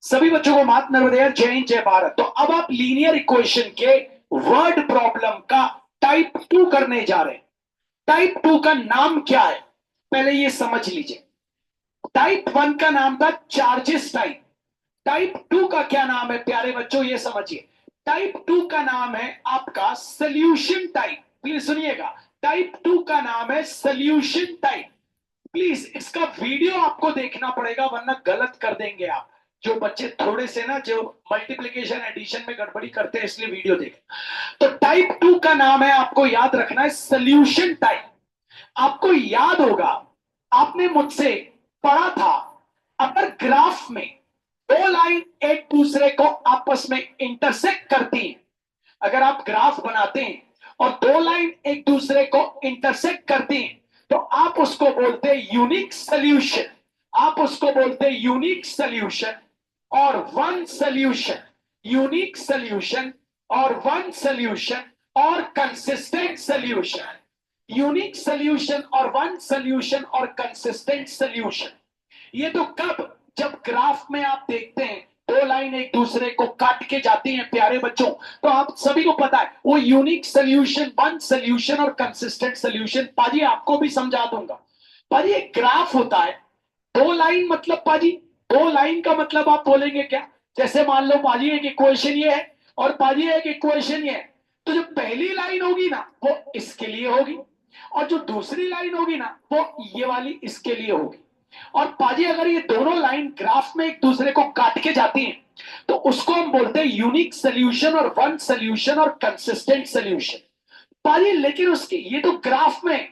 सभी बच्चों को मात नर्मदे, जय हिंद जय भारत। तो अब आप लीनियर इक्वेशन के वर्ड प्रॉब्लम का टाइप 2 करने जा रहे हैं। टाइप 2 का नाम क्या है पहले ये समझ लीजिए। टाइप 1 का नाम था चार्जेस टाइप। टाइप 2 का क्या नाम है प्यारे बच्चों ये समझिए। टाइप 2 का नाम है आपका सोल्यूशन टाइप। प्लीज सुनिएगा, टाइप 2 का नाम है सोल्यूशन टाइप। प्लीज इसका वीडियो आपको देखना पड़ेगा वरना गलत कर देंगे आप। जो बच्चे थोड़े से ना जो मल्टीप्लिकेशन एडिशन में गड़बड़ी करते हैं इसलिए वीडियो देखें। तो टाइप 2 का नाम है, आपको याद रखना है, सोल्यूशन टाइप। आपको याद होगा, आपने मुझसे पढ़ा था, अगर ग्राफ में दो लाइन एक दूसरे को आपस में इंटरसेक्ट करती हैं, अगर आप ग्राफ बनाते हैं और दो लाइन एक दूसरे को इंटरसेक्ट करती हैं तो आप उसको बोलते हैं यूनिक सोल्यूशन। आप उसको बोलते हैं यूनिक सोल्यूशन और वन सोल्यूशन। यूनिक सोल्यूशन और वन सोल्यूशन और कंसिस्टेंट सोल्यूशन। यूनिक सोल्यूशन और वन सोल्यूशन और कंसिस्टेंट सोल्यूशन। ये तो कब, जब ग्राफ में आप देखते हैं दो लाइन एक दूसरे को काट के जाती हैं प्यारे बच्चों, तो आप सभी को पता है वो यूनिक सोल्यूशन, वन सोल्यूशन और कंसिस्टेंट सोल्यूशन। पाजी आपको भी समझा दूंगा। पाजी एक ग्राफ होता है, दो लाइन मतलब पाजी, दो लाइन का मतलब आप बोलेंगे क्या? जैसे मान लो पाजी एक इक्वेशन ये है और पाजी एक इक्वेशन ये है, तो जो पहली लाइन होगी ना वो इसके लिए होगी और जो दूसरी लाइन होगी ना वो ये वाली इसके लिए होगी। और पाजी अगर ये दोनों लाइन ग्राफ में एक दूसरे को काट के जाती हैं तो उसको हम बोलते हैं यूनिक सोल्यूशन और वन सोल्यूशन और कंसिस्टेंट सोल्यूशन। पाजी लेकिन उसकी ये तो ग्राफ में,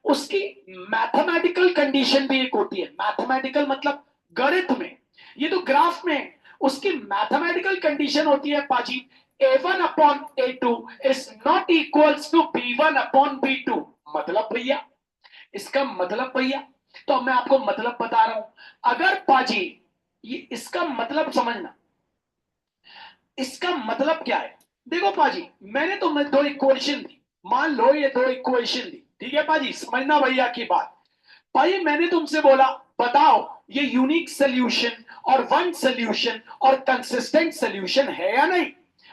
उसकी मैथमेटिकल कंडीशन भी एक होती है। मैथमेटिकल मतलब गणित में, ये तो ग्राफ में उसकी मैथमेटिकल कंडीशन होती है पाजी, a1 upon a2 is not equals to b1 upon b2। मतलब भैया, इसका मतलब भैया, तो मैं आपको मतलब बता रहा हूं। अगर पाजी ये इसका मतलब समझना, इसका मतलब क्या है। देखो पाजी, मैंने तुम्हें दो इक्वेशन दी, मान लो ये दो इक्वेशन दी, ठीक है पाजी, समझना भैया की बात। पाजी मैंने तुमसे बोला बताओ ये यूनिक सोल्यूशन और वन सोल्यूशन और कंसिस्टेंट सोल्यूशन है या नहीं।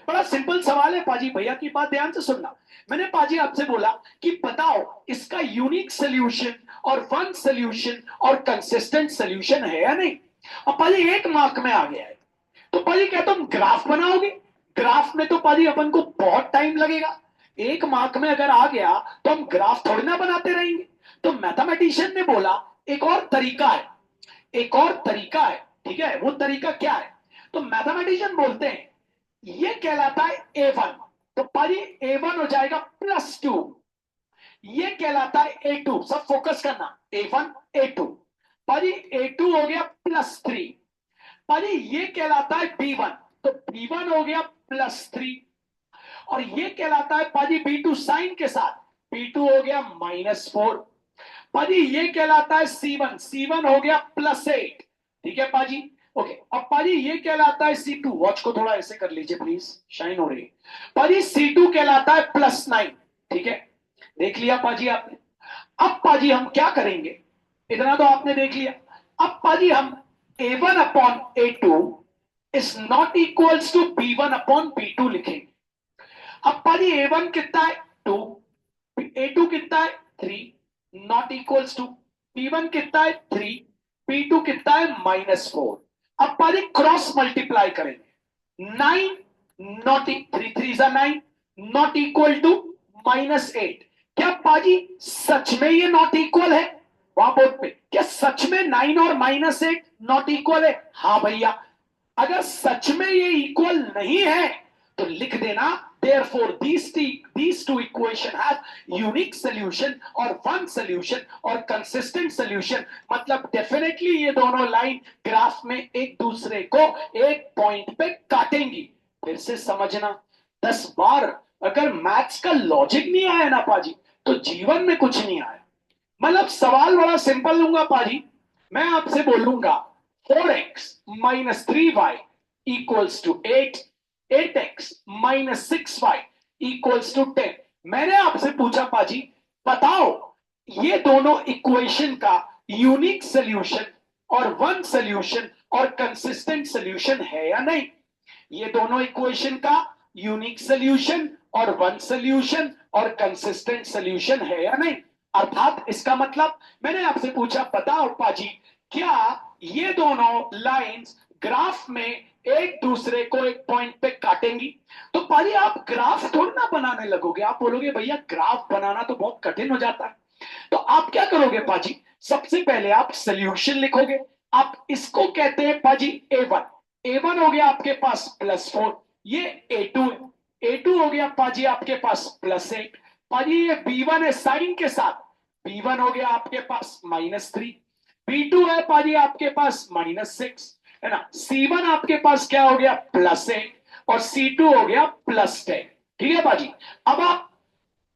बड़ा सिंपल सवाल है पाजी, भैया की बात ध्यान से सुनना। मैंने पाजी आपसे बोला कि बताओ इसका यूनिक सोल्यूशन और वन सोल्यूशन और कंसिस्टेंट सोल्यूशन है या नहीं। अब पाजी एक मार्क में आ गया है, तो पाजी क्या तुम ग्राफ बनाओगे? ग्राफ में तो पाजी अपन को बहुत टाइम लगेगा। एक मार्क में अगर आ गया तो हम ग्राफ थोड़ी ना बनाते रहेंगे। तो मैथमेटिशियन ने बोला एक और तरीका है, एक और तरीका है, ठीक है। वो तरीका क्या है? तो मैथमेटिशियन बोलते हैं ये कहलाता है A1। तो पाजी A1 हो जाएगा +2। ये कहलाता है A2। सब फोकस करना, A1 A2। पाजी A2 हो गया +3। पाजी ये कहलाता है B1। तो B1 हो गया +3 और ये कहलाता है पाजी B2 साइन के साथ, B2 हो गया -4। पाजी ये कहलाता है C1। C1 हो गया +8, ठीक है पाजी। ओके, अब पाजी ये कहलाता है C2। वॉच को थोड़ा ऐसे कर लीजिए प्लीज, शाइन हो रही है। पाजी C2 कहलाता है +9, ठीक है। देख लिया पाजी आपने। अब पाजी हम क्या करेंगे, इतना तो आपने देख लिया। अब पाजी हम A1 upon A2 is not equals to B1 upon B2 लिखेंगे। अब पाजी A1 कितना है 2, A2 कितना है 3, नॉट इक्वल्स टू P1 कितना है 3, P2 कितना है -4। अब पाजी क्रॉस मल्टीप्लाई करेंगे, 9 नॉट 3 3 जा 9 नॉट इक्वल टू -8। क्या पाजी सच में ये नॉट इक्वल है? वहां बोर्ड पे क्या सच में 9 और -8 नॉट इक्वल है? हाँ भैया। अगर सच में ये इक्वल नहीं है तो लिख देना therefore these two equation have unique solution और one solution और consistent solution। मतलब डेफिनेटली ये दोनों लाइन ग्राफ में एक दूसरे को एक पॉइंट पे काटेंगी। फिर से समझना, 10 बार अगर मैथ्स का लॉजिक नहीं आया ना पाजी तो जीवन में कुछ नहीं आया। मतलब सवाल बड़ा सिंपल लूंगा पाजी, मैं आपसे बोलूंगा 4x - 3y equals to 8, 8x - 6y equals to 10। मैंने आपसे पूछा पाजी बताओ ये दोनों इक्वेशन का यूनिक सोल्यूशन और वन सोल्यूशन और कंसिस्टेंट सोल्यूशन है या नहीं। ये दोनों इक्वेशन का यूनिक सोल्यूशन और वन सोल्यूशन और कंसिस्टेंट सोल्यूशन है या नहीं। अर्थात इसका मतलब मैंने आपसे पूछा बताओ पाजी, क्या ये दोनों लाइंस ग्राफ में एक दूसरे को एक पॉइंट पे काटेंगी। तो पाजी आप ग्राफ थोड़ी ना बनाने लगोगे, आप बोलोगे भैया ग्राफ बनाना तो बहुत कठिन हो जाता है। तो आप क्या करोगे पाजी, सबसे पहले आप सोल्यूशन लिखोगे। आप इसको कहते हैं पाजी A1। A1 हो गया आपके पास +4, ये A2 है। A2 हो गया पाजी आपके पास +8। पाजी ये B1 है साइन के साथ, B1 हो गया आपके पास -3। B2 है पाजी आपके पास -6, है ना। C1 आपके पास क्या हो गया +8 और C2 हो गया +10। ठीक है पाजी। अब आप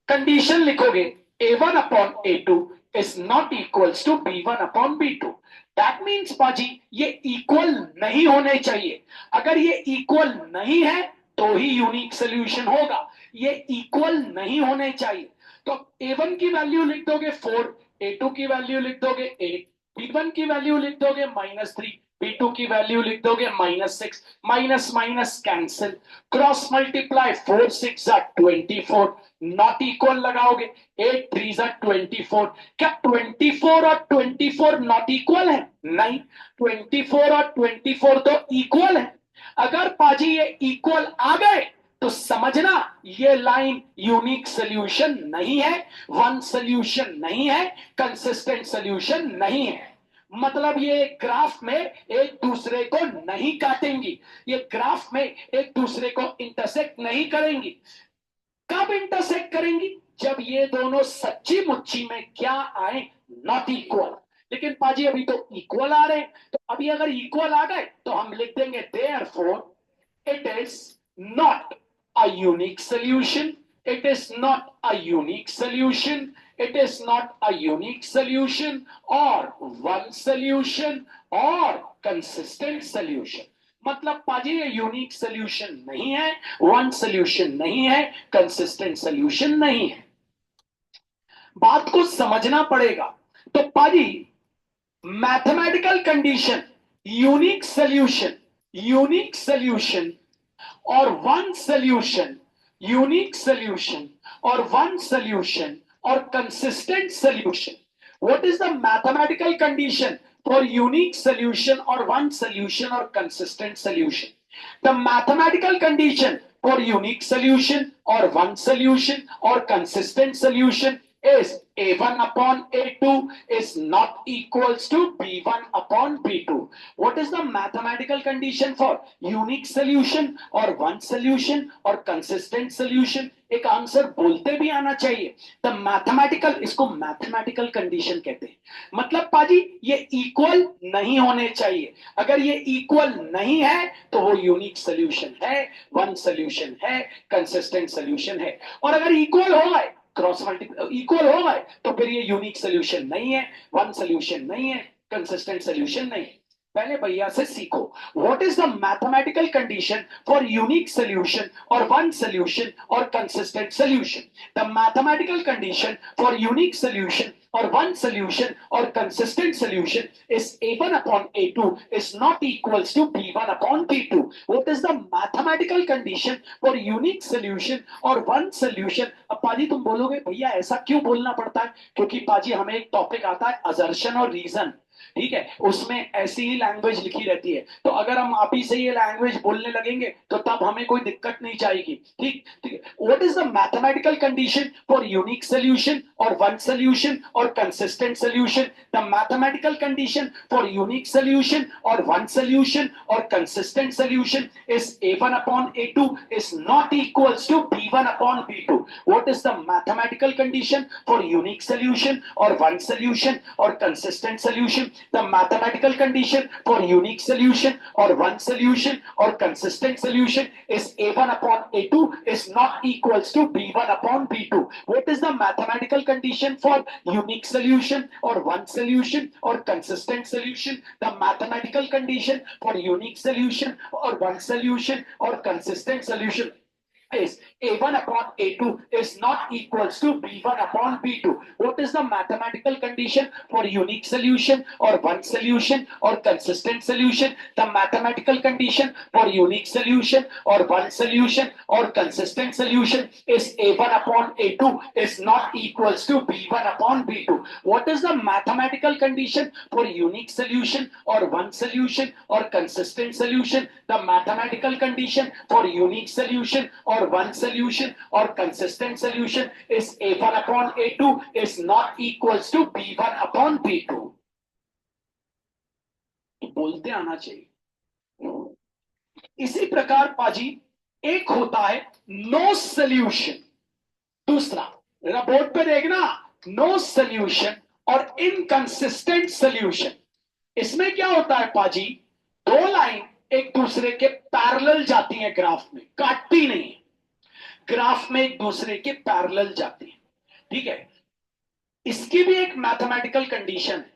कंडीशन लिखोगे A1 upon A2 is not equals to B1 upon B2। That means पाजी ये इक्वल नहीं होने चाहिए। अगर ये इक्वल नहीं है तो ही यूनिक सोल्यूशन होगा, ये इक्वल नहीं होने चाहिए। तो A1 की वैल्यू लिख दोगे 4, A2 की वैल्यू लिख दोगे 8, B1 की वैल्यू लिख दोगे -3, B2 की वैल्यू लिख दोगे -6, minus minus cancel, cross multiply 4 6 24, not equal लगाओगे 8 3 24। क्या 24 और 24 नॉट इक्वल है? नहीं, 24 और 24 तो इक्वल है। अगर पाजी ये इक्वल आ गए तो समझना ये लाइन यूनिक सोल्यूशन नहीं है, वन सोल्यूशन नहीं है, कंसिस्टेंट सोल्यूशन नहीं है। मतलब ये ग्राफ में एक दूसरे को नहीं काटेंगी, ये ग्राफ में एक दूसरे को इंटरसेक्ट नहीं करेंगी। कब इंटरसेक्ट करेंगी? जब ये दोनों सच्ची मुच्ची में क्या आए, नॉट इक्वल। लेकिन पाजी अभी तो इक्वल आ रहे हैं, तो अभी अगर इक्वल आ गए तो हम लिख देंगे therefore it is not a unique solution, it is not a unique solution, it is not a unique solution or one solution or consistent solution। मतलब पाजी ये यूनिक सोल्यूशन नहीं है, वन सोल्यूशन नहीं है, कंसिस्टेंट सोल्यूशन नहीं है। बात को समझना पड़ेगा। तो पाजी मैथमेटिकल कंडीशन यूनिक सोल्यूशन और वन सोल्यूशन, यूनिक सोल्यूशन और वन सोल्यूशन और consistent solution. What is the mathematical condition for unique solution और वन सोल्यूशन और consistent solution? The mathematical condition for unique solution और वन सोल्यूशन और consistent solution is A1 upon A2 is not equals to B1 upon B2। What is the mathematical condition for unique solution or one solution or consistent solution? एक answer बोलते भी आना चाहिए। The mathematical, इसको mathematical condition कहते हैं। मतलब पाजी ये इक्वल नहीं होने चाहिए। अगर ये इक्वल नहीं है तो वो यूनिक सोल्यूशन है, वन सोल्यूशन है, कंसिस्टेंट सोल्यूशन है। और अगर इक्वल हो गए, क्रॉस मल्टीप्लाई इक्वल हो गए, तो फिर ये यूनिक सोल्यूशन नहीं है, वन सोल्यूशन नहीं है, कंसिस्टेंट सोल्यूशन नहीं है। पहले भैया से सीखो what is the mathematical condition for unique solution और वन सोल्यूशन और consistent solution. The mathematical condition for unique solution or one solution or consistent solution is A1 upon A2 is not equals to B1 upon B2। What is the mathematical condition for unique solution or one solution? अब पाजी तुम बोलोगे भैया ऐसा क्यों बोलना पड़ता है? क्योंकि पाजी हमें एक टॉपिक आता है असर्शन और रीजन, ठीक है, उसमें ऐसी ही लैंग्वेज लिखी रहती है। तो अगर हम आप ही से ये लैंग्वेज बोलने लगेंगे तो तब हमें कोई दिक्कत नहीं जाएगी। ठीक ठीक। What is the mathematical condition for unique solution और वन सोल्यूशन और consistent solution? The mathematical condition for unique solution और वन सोल्यूशन और consistent solution is A1 upon A2 is not equals to B1 upon B2। What is the mathematical condition for unique solution or one solution or consistent solution? The mathematical condition for unique solution or one solution or consistent solution is A1 upon A2 is not equals to B1 upon B2। What is the mathematical condition for unique solution or one solution or consistent solution? The mathematical condition for unique solution or one solution or consistent solution is A1 upon A2 is not equals to B1 upon B2. What is the mathematical condition for unique solution or one solution or consistent solution? The mathematical condition for unique solution or one solution or consistent solution is A1 upon A2 is not equals to B1 upon B2. What is the mathematical condition for unique solution or one solution or consistent solution? The mathematical condition for unique solution or one solution or consistent solution is A1 upon A2 is not equals to B1 upon B2. तो बोलते आना चाहिए। इसी प्रकार पाजी एक होता है नो सॉल्यूशन, दूसरा बोर्ड पे देखना नो सॉल्यूशन और इनकंसिस्टेंट सॉल्यूशन। इसमें क्या होता है पाजी, दो लाइन एक दूसरे के पैरेलल जाती हैं, ग्राफ में काटती नहीं है, ग्राफ में एक दूसरे के पैरेलल जाती है, ठीक है। इसकी भी एक मैथमेटिकल कंडीशन है।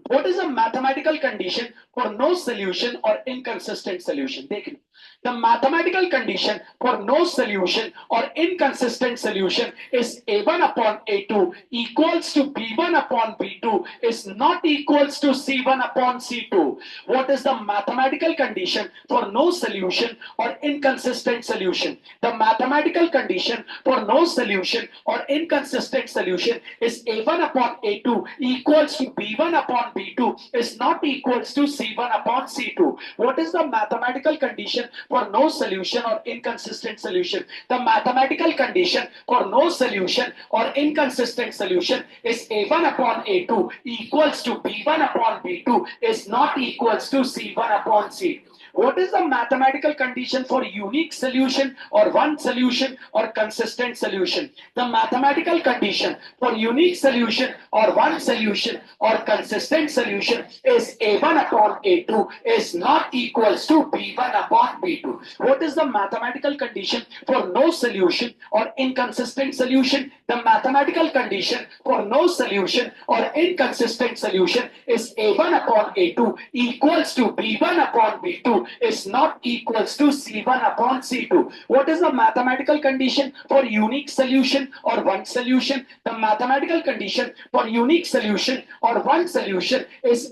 What is a mathematical condition for no solution or inconsistent solution? देखिए, the mathematical condition for no solution or inconsistent solution is A1 upon A2 equals to B1 upon B2 is not equals to C1 upon C2. What is the mathematical condition for no solution or inconsistent solution? The mathematical condition for no solution or inconsistent solution is A1 upon A2 equals to B1 upon B2 is not equals to C1 upon C2. What is the mathematical condition for no solution or inconsistent solution? The mathematical condition for no solution or inconsistent solution is A1 upon A2 equals to B1 upon B2 is not equals to C1 upon C2. What is the mathematical condition for unique solution or one solution or consistent solution? The mathematical condition for unique solution or one solution or consistent solution is A1 upon A2 is not equals to B1 upon B2. What is the mathematical condition for no solution or inconsistent solution? The mathematical condition for no solution or inconsistent solution is A1 upon A2 equals to B1 upon B2 is not equals to C1 upon C2. What is the mathematical condition for unique solution or one solution? The mathematical condition for unique solution or one solution is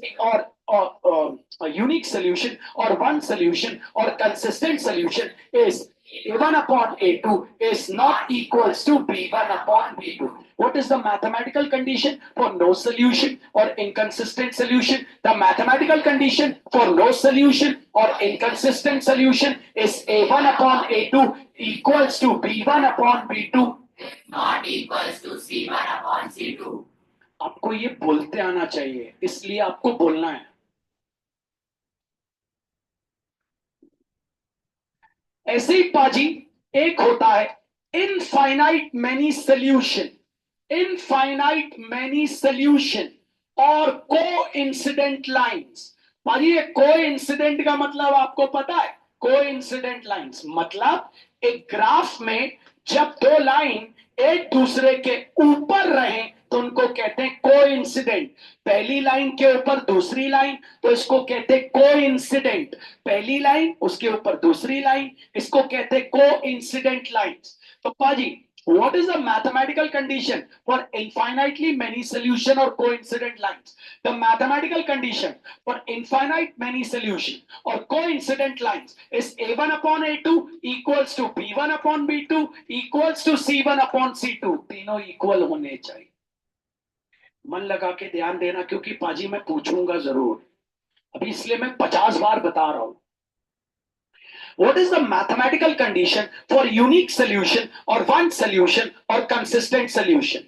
a unique solution or one solution or consistent solution is A1 upon A2 is not equals to B1 upon B2. What is the mathematical condition for no solution or inconsistent solution? The mathematical condition for no solution or inconsistent solution is A1 upon A2 equals to B1 upon B2 not equals to C1 upon C2. आपको ये बोलते आना चाहिए, इसलिए आपको बोलना है। ऐसे ही पाजी एक होता है infinite many solution, infinite many solution और कोइंसिडेंट लाइंस। पाजी ये कोइंसिडेंट का मतलब आपको पता है? कोइंसिडेंट लाइंस मतलब एक ग्राफ में जब दो लाइन एक दूसरे के ऊपर रहें तो उनको कहते हैं कोइंसिडेंट। पहली लाइन के ऊपर दूसरी लाइन तो इसको कहते हैं कोइंसिडेंट, पहली लाइन उसके ऊपर दूसरी लाइन, इसको कहते हैं कोइंसिडेंट लाइंस। तो पाजी what is the mathematical condition for infinitely many solution or coincident lines? The mathematical condition for infinite many solution or coincident lines is A1 upon A2 equals to B1 upon B2 equals to C1 upon C2। तीनों equal होने चाहिए। मन लगा के ध्यान देना क्योंकि पाजी मैं पूछूंगा जरूर, अभी इसलिए मैं 50 बार बता रहा हूं। What is the mathematical condition for unique solution or one solution or consistent solution?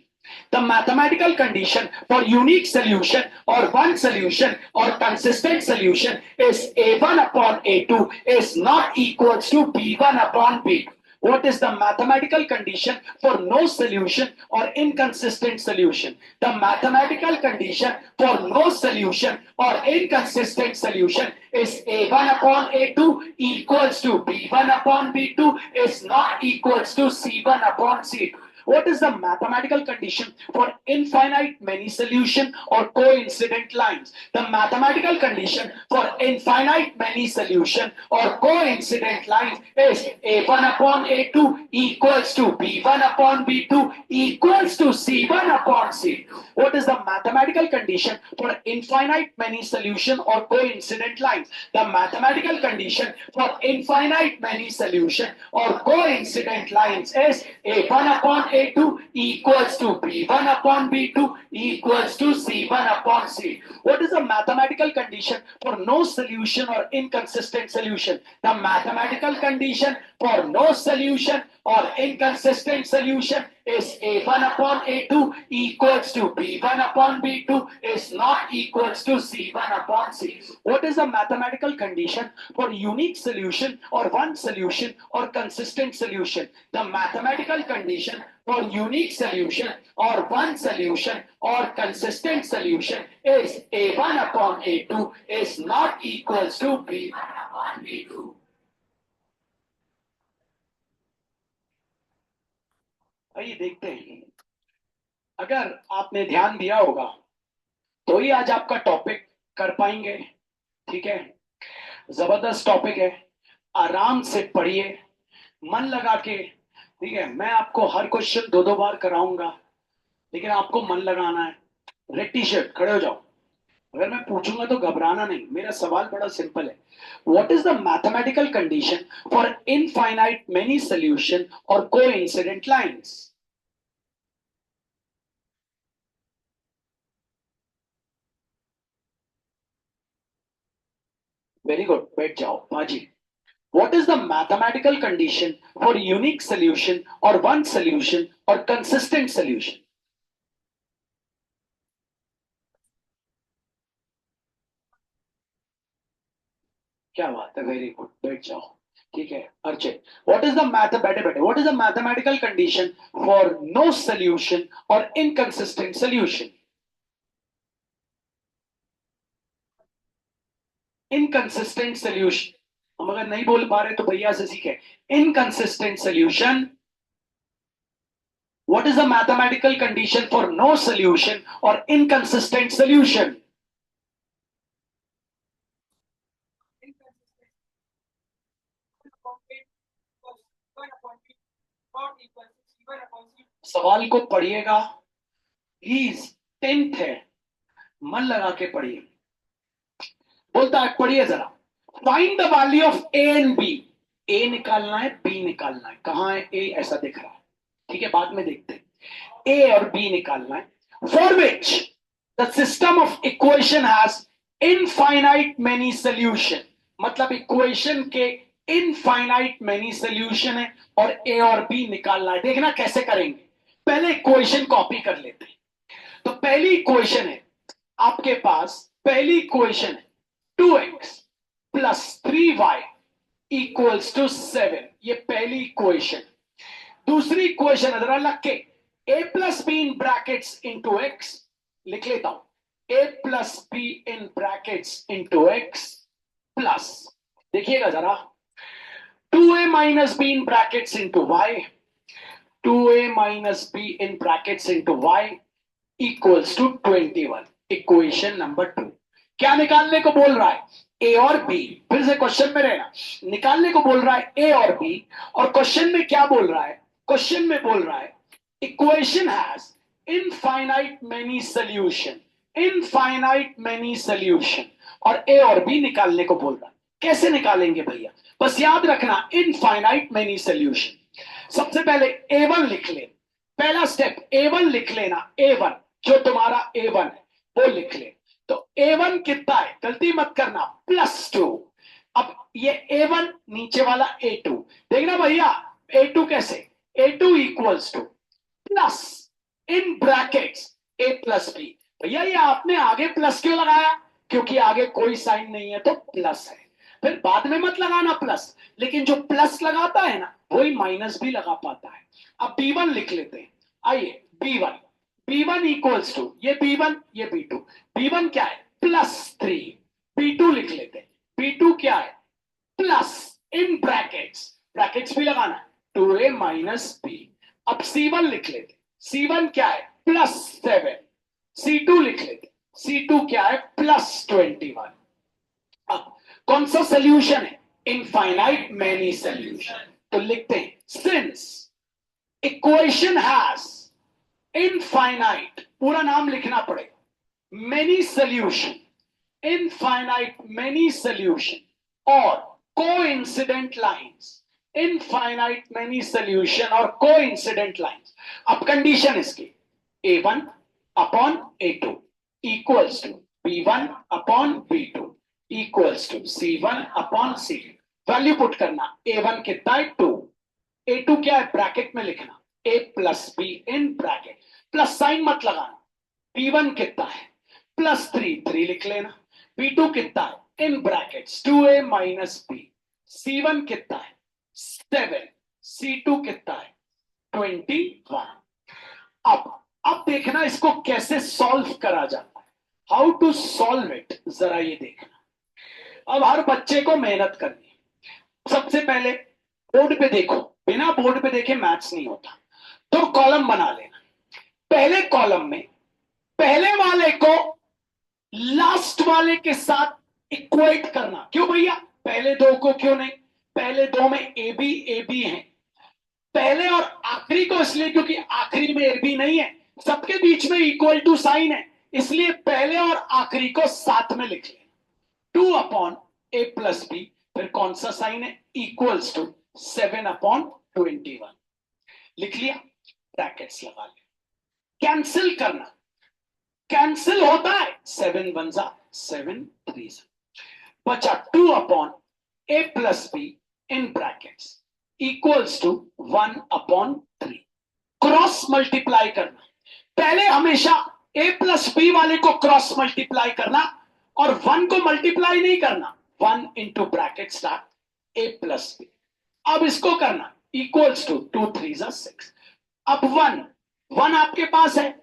The mathematical condition for unique solution or one solution or consistent solution is A1 upon A2 is not equals to B1 upon B2. What is the mathematical condition for no solution or inconsistent solution? The mathematical condition for no solution or inconsistent solution is A1 upon A2 equals to B1 upon B2 is not equals to C1 upon C2. What is the mathematical condition for infinite many solution or coincident lines? The mathematical condition for infinite many solution or coincident lines is A1 upon A2 equals to B1 upon B2 equals to C1 upon C2. What is the mathematical condition for infinite many solution or coincident lines? The mathematical condition for infinite many solution or coincident lines is A1 upon A2 equals to B1 upon B2 equals to C1 upon C. What is the mathematical condition for no solution or inconsistent solution? The mathematical condition for no solution or inconsistent solution is A1 upon A2 equals to B1 upon B2 is not equals to C1 upon C. What is the mathematical condition for unique solution or one solution or consistent solution? The mathematical condition for unique solution or one solution or consistent solution is A1 upon A2 is not equals to B1 upon B2. आइए देखते हैं, अगर आपने ध्यान दिया होगा तो ही आज आपका टॉपिक कर पाएंगे। ठीक है, जबरदस्त टॉपिक है, आराम से पढ़िए, मन लगा के। ठीक है, मैं आपको हर क्वेश्चन दो बार कराऊंगा, लेकिन आपको मन लगाना है। रेड टी शर्ट खड़े हो जाओ, अगर मैं पूछूंगा तो घबराना नहीं। मेरा सवाल बड़ा सिंपल है, what is the mathematical condition for infinite many solution और कोइंसिडेंट लाइंस? वेरी गुड, बैठ जाओ बाजी। What is the mathematical condition for unique solution or one solution or consistent solution? क्या बात है, वेरी गुड, बैठ जाओ। ठीक है Archit, what is the what is the mathematical condition for no solution or inconsistent solution? Inconsistent solution, हम अगर नहीं बोल पा रहे तो भैया से सीखे। Inconsistent solution, what is the mathematical condition for no solution or inconsistent solution? सवाल को पढ़िएगा प्लीज, 10th है, मन लगा के पढ़िए। बोलता है, पढ़िए जरा, find the value of A and B. A निकालना है, बी निकालना है। कहां है ए? ऐसा दिख रहा है, ठीक है, बाद में देखते हैं। ए और बी निकालना है, for which the system of equation has infinite many solution. मतलब इक्वेशन के इनफाइनाइट मेनी सोल्यूशन है और ए और बी निकालना है। देखना कैसे करेंगे, पहले इक्वेशन कॉपी कर लेते हैं। तो पहली इक्वेशन है आपके पास, पहली इक्वेशन है 2x plus 3y equals to 7। ये पहली इक्वेशन। दूसरी इक्वेशन जरा लग के, a plus b in brackets into x, लिख लेता हूं, a plus b in brackets into x plus, देखिएगा जरा, 2a minus b in brackets into y, 2a minus b in brackets into y equals to 21। Equation number 2। क्या निकालने को बोल रहा है? ए और बी। फिर से क्वेश्चन में रहना, निकालने को बोल रहा है ए और बी, और क्वेश्चन में क्या बोल रहा है? क्वेश्चन में बोल रहा है equation has infinite many solution, infinite many solution, और ए और बी निकालने को बोल रहा है। कैसे निकालेंगे भैया? बस याद रखना, इनफाइनाइट मेनी सॉल्यूशन। सबसे पहले A1 लिख ले, पहला स्टेप A1 लिख लेना, A1 जो तुम्हारा A1 है वो लिख ले। तो A1 कितना है, गलती मत करना, +2। अब ये A1 नीचे वाला A2, देखना भैया A2 कैसे, A2 equals to plus in brackets A plus b. भैया ये आपने आगे प्लस क्यों लगाया? क्योंकि आगे कोई साइन नहीं है तो प्लस है। फिर बाद में मत लगाना प्लस, लेकिन जो प्लस लगाता है ना वही माइनस भी लगा पाता है। अब B1 लिख लेते हैं, आइए B1, B1 इक्वल्स टू, ये B1 ये B2, B1 क्या है +3, B2 लिख लेते हैं, B2 क्या है प्लस इन ब्रैकेट्स, ब्रैकेट्स भी लगाना है, 2a माइनस बी। अब C1 लिख लेते, C1 क्या है +7, C2 लिख लेते, C2 क्या है +21। अब कौन सा सोल्यूशन है, इनफाइनाइट मैनी सोल्यूशन, तो लिखते हैं सिंस इक्वेशन हैज इनफाइनाइट, पूरा नाम लिखना पड़ेगा, many solution, infinite many solution और coincident lines, infinite many solution और coincident lines। अब कंडीशन इसकी a1 upon a2 equals to b1 upon b2 equals to c1 upon c2। Value put करना, a1 कितना है 2, a2 क्या है ब्रैकेट में लिखना a plus b in bracket, plus sign मत लगाना, b1 कितना है +3 लिख लेना, b2 कितना है in brackets 2a minus b, c1 कितना है 7, c2 कितना है 21। अब देखना इसको कैसे सॉल्व करा जाता है, हाउ टू सॉल्व इट, जरा ये देखना। अब हर बच्चे को मेहनत करनी है। सबसे पहले बोर्ड पे देखो, बिना बोर्ड पे देखे मैथ्स नहीं होता, तो कॉलम बना लेना। पहले कॉलम में पहले वाले को लास्ट वाले के साथ इक्वेट करना। क्यों भैया, पहले दो को क्यों नहीं, पहले दो में ए बी है, पहले और आखिरी को इसलिए क्योंकि आखिरी में ए बी नहीं है, सबके बीच में इक्वल टू साइन है, इसलिए पहले और आखिरी को साथ में लिख लेना, 2 अपॉन ए प्लस बी, फिर कौन सा साइन है इक्वल्स टू 7 अपॉन 21 लिख लिया, ब्रैकेट्स लगा लिया, कैंसिल करना, कैंसिल होता है 7 1 7 3 बचा 2 upon a plus b in brackets equals to 1 upon 3। Cross multiply करना, पहले हमेशा ए प्लस बी वाले को क्रॉस मल्टीप्लाई करना और 1 को मल्टीप्लाई नहीं करना, 1 इंटू ब्रैकेट स्टार्ट ए प्लस बी। अब इसको करना इक्वल्स टू 2 3 6। अब 1 आपके पास है,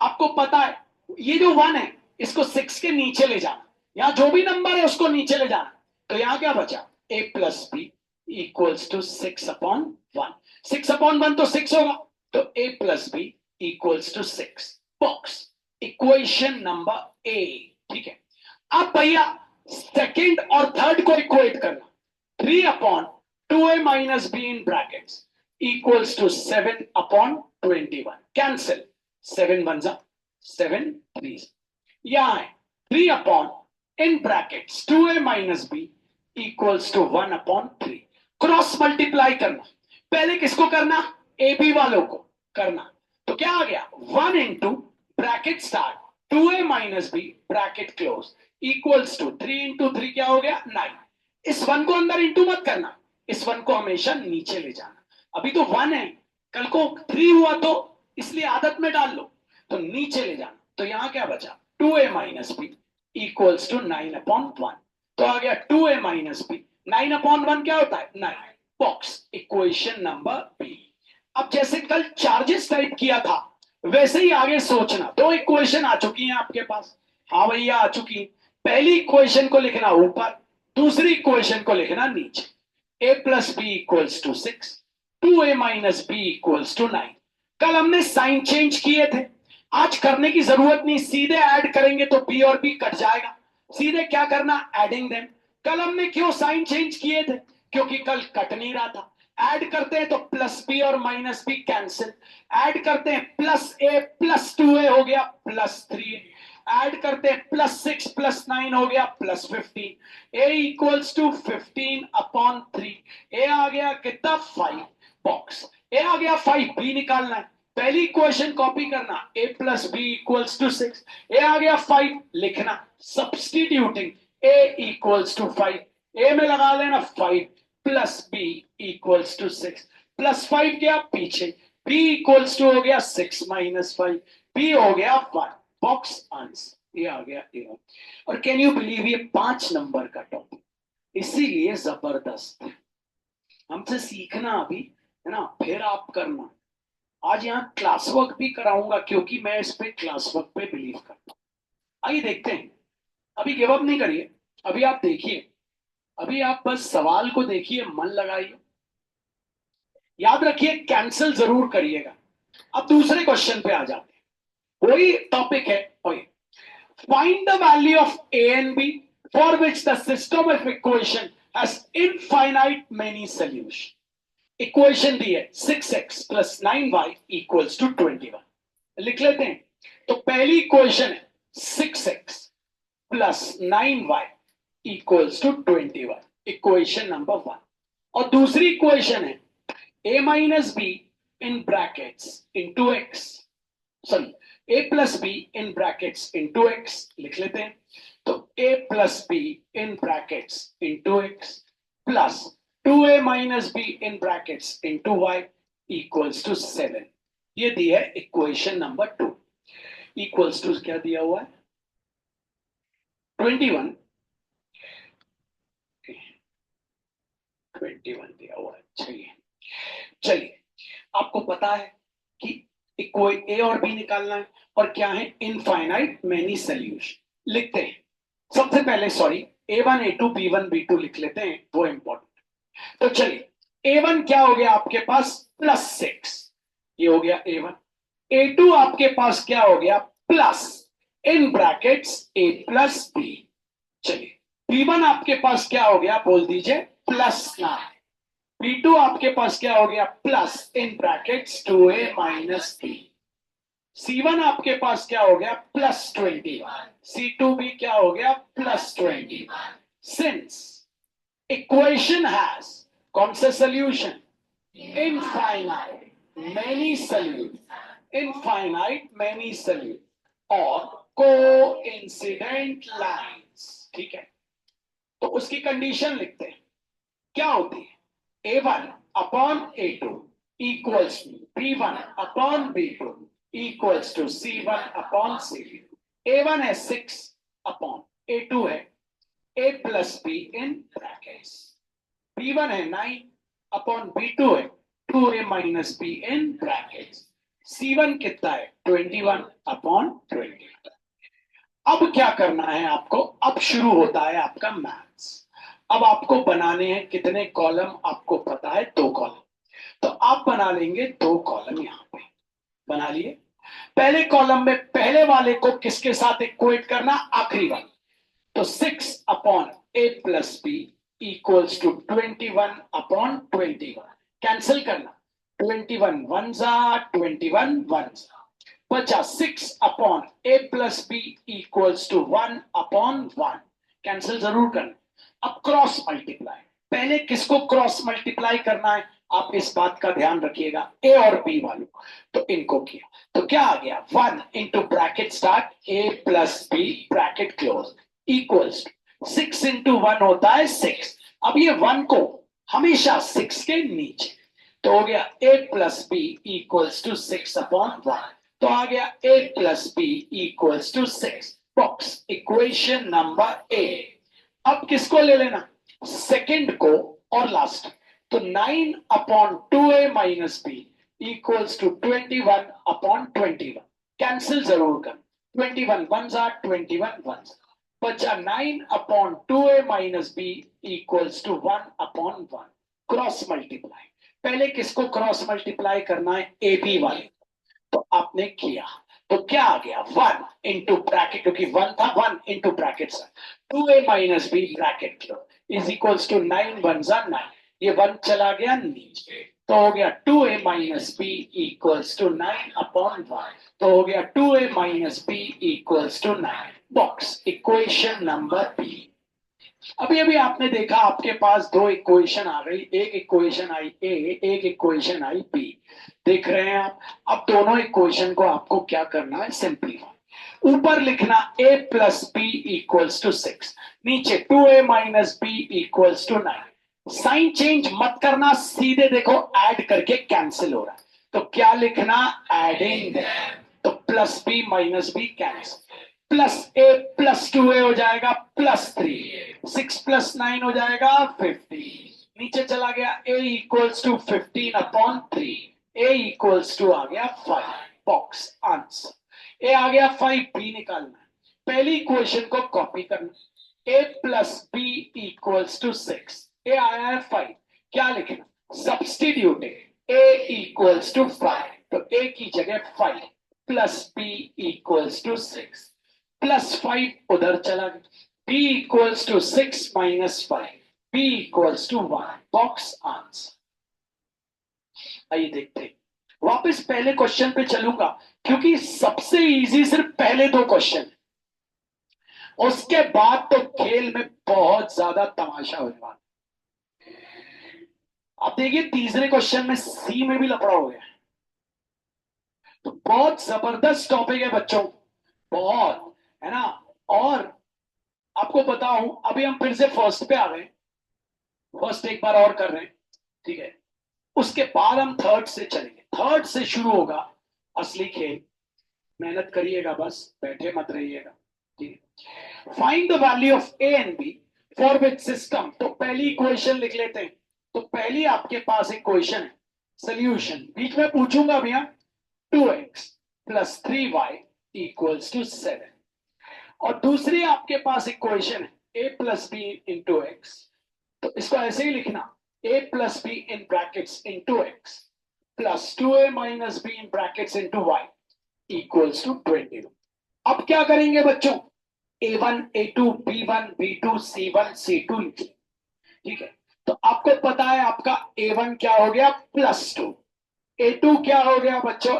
आपको पता है ये जो 1 है इसको 6 के नीचे ले जाना, यहां जो भी नंबर है उसको नीचे ले जाना, तो यहां क्या बचा a plus B equals to 6 upon 1, 6 upon 1 तो 6 होगा, तो a plus B equals to 6, box equation number a. ठीक है, अब भैया सेकेंड और थर्ड को इक्वेट करना, 3 upon 2a minus b in brackets equals to 7 upon 21, cancel 7 1 7 3, यहां है 3 upon in brackets 2a minus B equals to 1 upon 3। Cross multiply करना, पहले किसको करना ए बी वालों को करना, तो क्या आ गया 1 into bracket start 2a minus B bracket close equals to 3 into 3 क्या हो गया 9। इस 1 को अंदर इंटू मत करना, इस 1 को हमेशा नीचे ले जाना, अभी तो 1 है, कल को 3 हुआ तो इसलिए आदत में डाल लो, तो नीचे ले जाना, तो यहां क्या बचा 2a minus B equals to 9 upon 1, तो आ गया 2a माइनस बी, 9 अपॉन 1 क्या होता है 9, बॉक्स इक्वेशन नंबर बी। अब जैसे कल चार्जेस टाइप किया था वैसे ही आगे सोचना, दो इक्वेशन आ चुकी हैं आपके पास, हाँ भैया आ चुकी, पहली इक्वेशन को लिखना ऊपर, दूसरी इक्वेशन को लिखना नीचे, a plus B equals to 6, 2a minus B equals to 9। कल हमने साइन चेंज किए थे, आज करने की जरूरत नहीं, सीधे ऐड करेंगे तो b और b कट जाएगा, सीधे क्या करना एडिंग देम। कल हमने क्यों साइन चेंज किए थे, क्योंकि कल कट नहीं रहा था, ऐड करते हैं तो प्लस बी और माइनस बी कैंसिल, ऐड करते हैं प्लस ए प्लस 2a हो गया +3, ऐड करते हैं +6 +9 हो गया +15, a इक्वल्स टू 15 अपॉन 3, ए आ गया कितना 5, बॉक्स ए आ गया 5, बी निकालना है, पहली इक्वेशन कॉपी करना a plus B equals to 6, a आ गया 5 लिखना, substituting a equals to 5, a में लगा लेना 5 प्लस बी इक्वल्स टू 6, +5 गया पीछे, b इक्वल्स टू हो गया 6 माइनस 5, b हो गया 1, बॉक्स आंसर, ये आ गया ए। और कैन यू बिलीव ये 5 नंबर का टॉपिक, इसीलिए जबरदस्त है, हमसे सीखना अभी है ना, फिर आप करना। आज यहाँ क्लास वर्क भी कराऊंगा क्योंकि मैं इस पे क्लास वर्क पे बिलीव करता हूँ। आइए देखते हैं, अभी गिव अप नहीं करिए, अभी आप देखिए, अभी आप बस सवाल को देखिए, मन लगाइए, याद रखिए कैंसिल जरूर करिएगा। अब दूसरे क्वेश्चन पे आ जाते हैं, वही टॉपिक है, वही find the value of A and B for which the system of equation has infinite many solution. Equation दी है 6x plus 9y equals to 21। लिख लेते हैं। तो पहली इक्वेशन है 6x plus 9y equals to 21, equation number 1। और दूसरी इक्वेशन है a minus b in brackets into x, sorry a plus b in brackets into x लिख लेते हैं। तो a plus b in brackets into x plus 2a minus b in brackets into y equals to 7। ये दिया है equation number 2। Equals to क्या दिया हुआ है 21, 21 दिया हुआ है। चलिए चलिए, आपको पता है कि कोई ए और बी निकालना है और क्या है इनफाइनाइट मेनी सॉल्यूशन। लिखते हैं सबसे पहले, sorry a1 a2 b1 b2 लिख लेते हैं, वो इंपॉर्टेंट। तो चलिए a1 क्या हो गया आपके पास +6, ये हो गया a1। a2 आपके पास क्या हो गया plus in brackets a plus b. चलिए b1 आपके पास क्या हो गया बोल दीजिए +9। b2 आपके पास क्या हो गया plus in brackets 2a minus b. c1 आपके पास क्या हो गया +21, c2 भी क्या हो गया +20। सिंस इक्वेशन हैज कौन सा solution infinite many solution, infinite many solution और कोइंसिडेंट लाइंस। ठीक है, तो उसकी कंडीशन लिखते हैं, क्या होती है a1 upon a2 equals to b1 upon b2 equals to c1 upon c2। a1 है 6 अपॉन a2 है a plus b in brackets, b1 है 9 अपॉन b2 है 2a minus b in brackets, c1 कितना है 21 अपॉन 20। अब क्या करना है आपको, अब शुरू होता है आपका मैथ्स। अब आपको बनाने हैं कितने कॉलम, आपको पता है 2 कॉलम। तो आप बना लेंगे 2 कॉलम, यहां पे बना लिए। पहले कॉलम में पहले वाले को किसके साथ इक्वेट करना, आखिरी वाले। तो 6 upon a plus B equals to 21 upon 21, cancel करना 21 वन जा 21 वन जा, बचा 6 upon a plus B equals to 1 upon 1, cancel जरूर करना। अब क्रॉस मल्टीप्लाई, पहले किसको क्रॉस मल्टीप्लाई करना है, आप इस बात का ध्यान रखिएगा, ए और बी वालों। तो इनको किया तो क्या आ गया 1 into bracket start a plus B bracket close equals 6 into 1 होता है 6। अब ये 1 को हमेशा 6 के नीचे, तो हो गया a plus B equals to 6 upon 1। तो आ गया a plus B equals to 6, box equation number a. अब किसको ले लेना, सेकंड को और लास्ट। तो 9 upon 2a minus B equals to 21 upon 21, cancel जरूर कर 21 वन जा 21 वन, बचा 9 upon 2a minus B equals to 1 upon 1, cross multiply. पहले किसको क्रॉस मल्टीप्लाई करना है, ए बी वाले। तो आपने किया तो क्या आ गया 1 इंटू ब्रैकेट, क्योंकि 1 था 1 into bracket 2a minus B bracket is equals to 9 one जा 9, ये 1 चला गया नीचे, तो हो गया 2a minus B equals to 9 upon 1। तो हो गया 2a minus B equals to 9, box equation number b. अभी अभी आपने देखा आपके पास 2 इक्वेशन आ गई, एक इक्वेशन आई ए, एक इक्वेशन आई बी, देख रहे हैं आप। अब दोनों इक्वेशन को आपको क्या करना है, सिंपलीफाई। ऊपर लिखना a plus B equals to 6, नीचे 2a minus B equals to 9। Sign change मत करना, सीधे देखो ऐड करके कैंसिल हो रहा है, तो क्या लिखना एडिंग, तो plus B minus B cancel, plus A plus 2a हो जाएगा +3, 6 प्लस 9 हो जाएगा 15, नीचे चला गया a equals to 15 upon 3, a equals to आ गया 5, बॉक्स आंसर। a आ गया 5, b निकालना है, पहली इक्वेशन को कॉपी करना, a plus B equals to 6, a आया है 5, क्या लिखना सब्स्टिट्यूट, a इक्वल्स टू 5, तो a की जगह 5 plus b equals to 6 plus 5 उधर चला गया, b equals to 6 minus 5, b equals to 1, box answer. आइए देखते हैं, वापस पहले क्वेश्चन पे चलूंगा क्योंकि सबसे इजी सिर्फ पहले दो क्वेश्चन, उसके बाद तो खेल में बहुत ज्यादा तमाशा होने वाला। आप देखिए तीसरे क्वेश्चन में सी में भी लफड़ा हो गया, तो बहुत जबरदस्त टॉपिक है बच्चों, बहुत, है ना। और आपको बताऊं, अभी हम फिर से फर्स्ट पे आ गए, फर्स्ट एक बार और कर रहे हैं, ठीक है। उसके बाद हम थर्ड से चलेंगे, थर्ड से शुरू होगा असली खेल। मेहनत करिएगा, बस बैठे मत रहिएगा, ठीक है। Find the value of A and B for which system, तो पहली इक्वेशन लिख लेते हैं। तो पहली आपके पास इक्वेशन है, सोल्यूशन बीच में पूछूंगा भैया, 2x plus 3y equals to 7, और दूसरी आपके पास इक्वेशन है a plus b into x, तो इसको ऐसे ही लिखना, a plus b in brackets into x plus 2a minus b in brackets into y equals to 22। अब क्या करेंगे बच्चों, a1 a2 b1 b2 c1 c2 लिखिए, ठीक है। तो आपको पता है आपका a1 क्या हो गया प्लस 2, a2 क्या हो गया बच्चों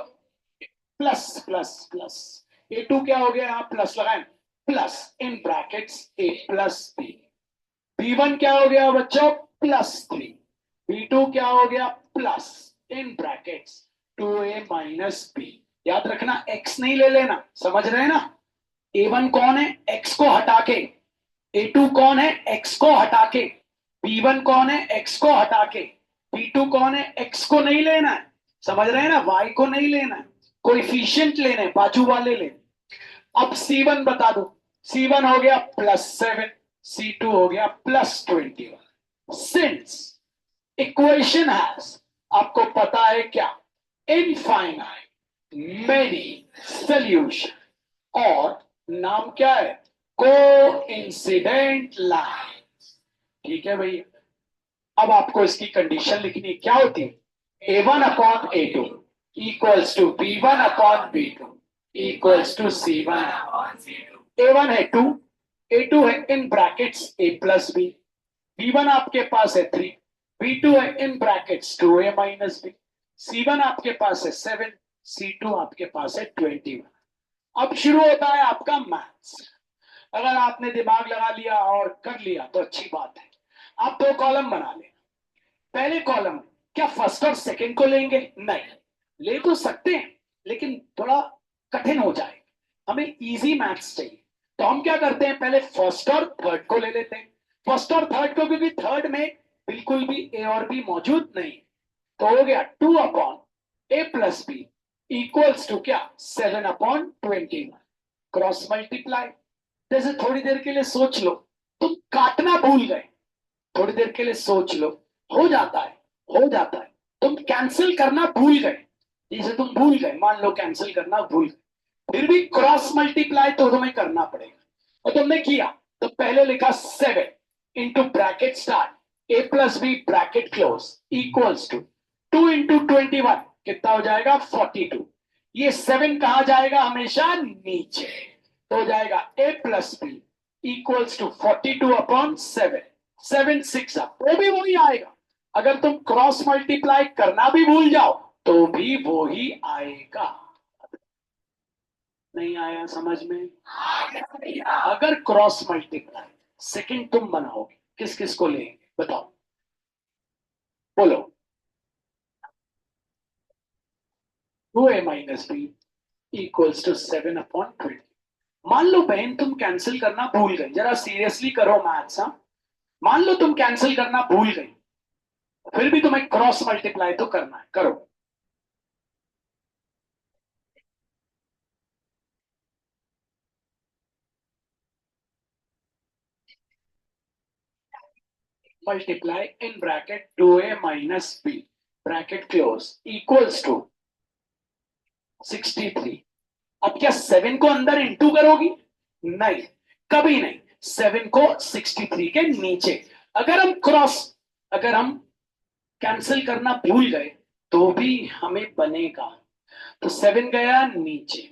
प्लस प्लस प्लस, a2 क्या हो गया, यहां प्लस लगाएं, plus in brackets a plus b, b1 क्या हो गया बच्चों प्लस 3, b2 क्या हो गया plus in brackets 2a minus b. याद रखना x नहीं ले लेना, समझ रहे हैं ना। a1 कौन है, x को हटा के, a2 कौन है, x को हटा के, b1 कौन है, x को हटा के, b2 कौन है, x को नहीं लेना है, समझ रहे हैं ना, y को नहीं लेना है, कोएफिशिएंट लेने, बाजू वाले लेने। अब C1 बता दो, C1 हो गया +7, C2 हो गया +21। सिंस इक्वेशन हैज, आपको पता है क्या, इनफाइनाइट मेनी सॉल्यूशन, और नाम क्या है, कोइंसिडेंट लाइन, ठीक है भैया। अब आपको इसकी कंडीशन लिखनी क्या होती है, a1 upon a2 equals to b1 upon b2 equals to c1 upon c2। a1 है 2, a2 है in brackets a plus b, b1 आपके पास है 3, b2 है in brackets 2a minus b, c1 आपके पास है 7, c2 आपके पास है 21। अब शुरू होता है आपका मैथ्स। अगर आपने दिमाग लगा लिया और कर लिया तो अच्छी बात है। आप दो कॉलम बना लें, पहले कॉलम क्या फर्स्ट और सेकंड को लेंगे, नहीं ले तो सकते हैं लेकिन थोड़ा कठिन हो जाए, हमें इजी मैथ्स चाहिए। तो हम क्या करते हैं, पहले फर्स्ट और थर्ड को ले लेते हैं, फर्स्ट और थर्ड को, क्योंकि थर्ड में बिल्कुल भी ए और बी मौजूद नहीं, तो हो गया 2 upon a plus B equals to क्या 7 अपॉन 21, क्रॉस मल्टीप्लाई। जैसे थोड़ी देर के लिए सोच लो, तुम काटना भूल गए, थोड़ी देर के लिए सोच लो, हो जाता है, हो जाता है। तुम कैंसिल करना भूल गए, जैसे तुम भूल गए, मान लो कैंसिल करना भूल गए, फिर भी क्रॉस मल्टीप्लाई तो तुम्हें करना पड़ेगा, और तुमने किया तो पहले लिखा 7 into bracket start A plus B bracket close equals to 2 into 21 कितना हो जाएगा 42। ये 7 कहा जाएगा हमेशा नीचे, तो हो जाएगा A plus B equals to 42 upon 7, 7 6 वो भी वही आएगा। अगर तुम क्रॉस मल्टीप्लाई करना भी भूल जाओ तो भी वो ही आएगा। नहीं आया समझ में, अगर क्रॉस मल्टीप्लाई सेकंड तुम बनाओगे किस किस को लेंगे बताओ, बोलो। 2a minus B equals to 7 upon 20। मान लो बहन तुम कैंसिल करना भूल गई, जरा सीरियसली करो मैथ्स, हाँ। मान लो तुम कैंसिल करना भूल गई, फिर भी तुम्हें क्रॉस मल्टीप्लाई तो करना है, करो। Multiply in bracket 2a minus B bracket close equals to 63। अब क्या 7 को अंदर इंटू करोगी, नहीं, कभी नहीं, 7 को 63 के नीचे। अगर हम कैंसिल करना भूल गए तो भी हमें बनेगा। तो 7 गया नीचे,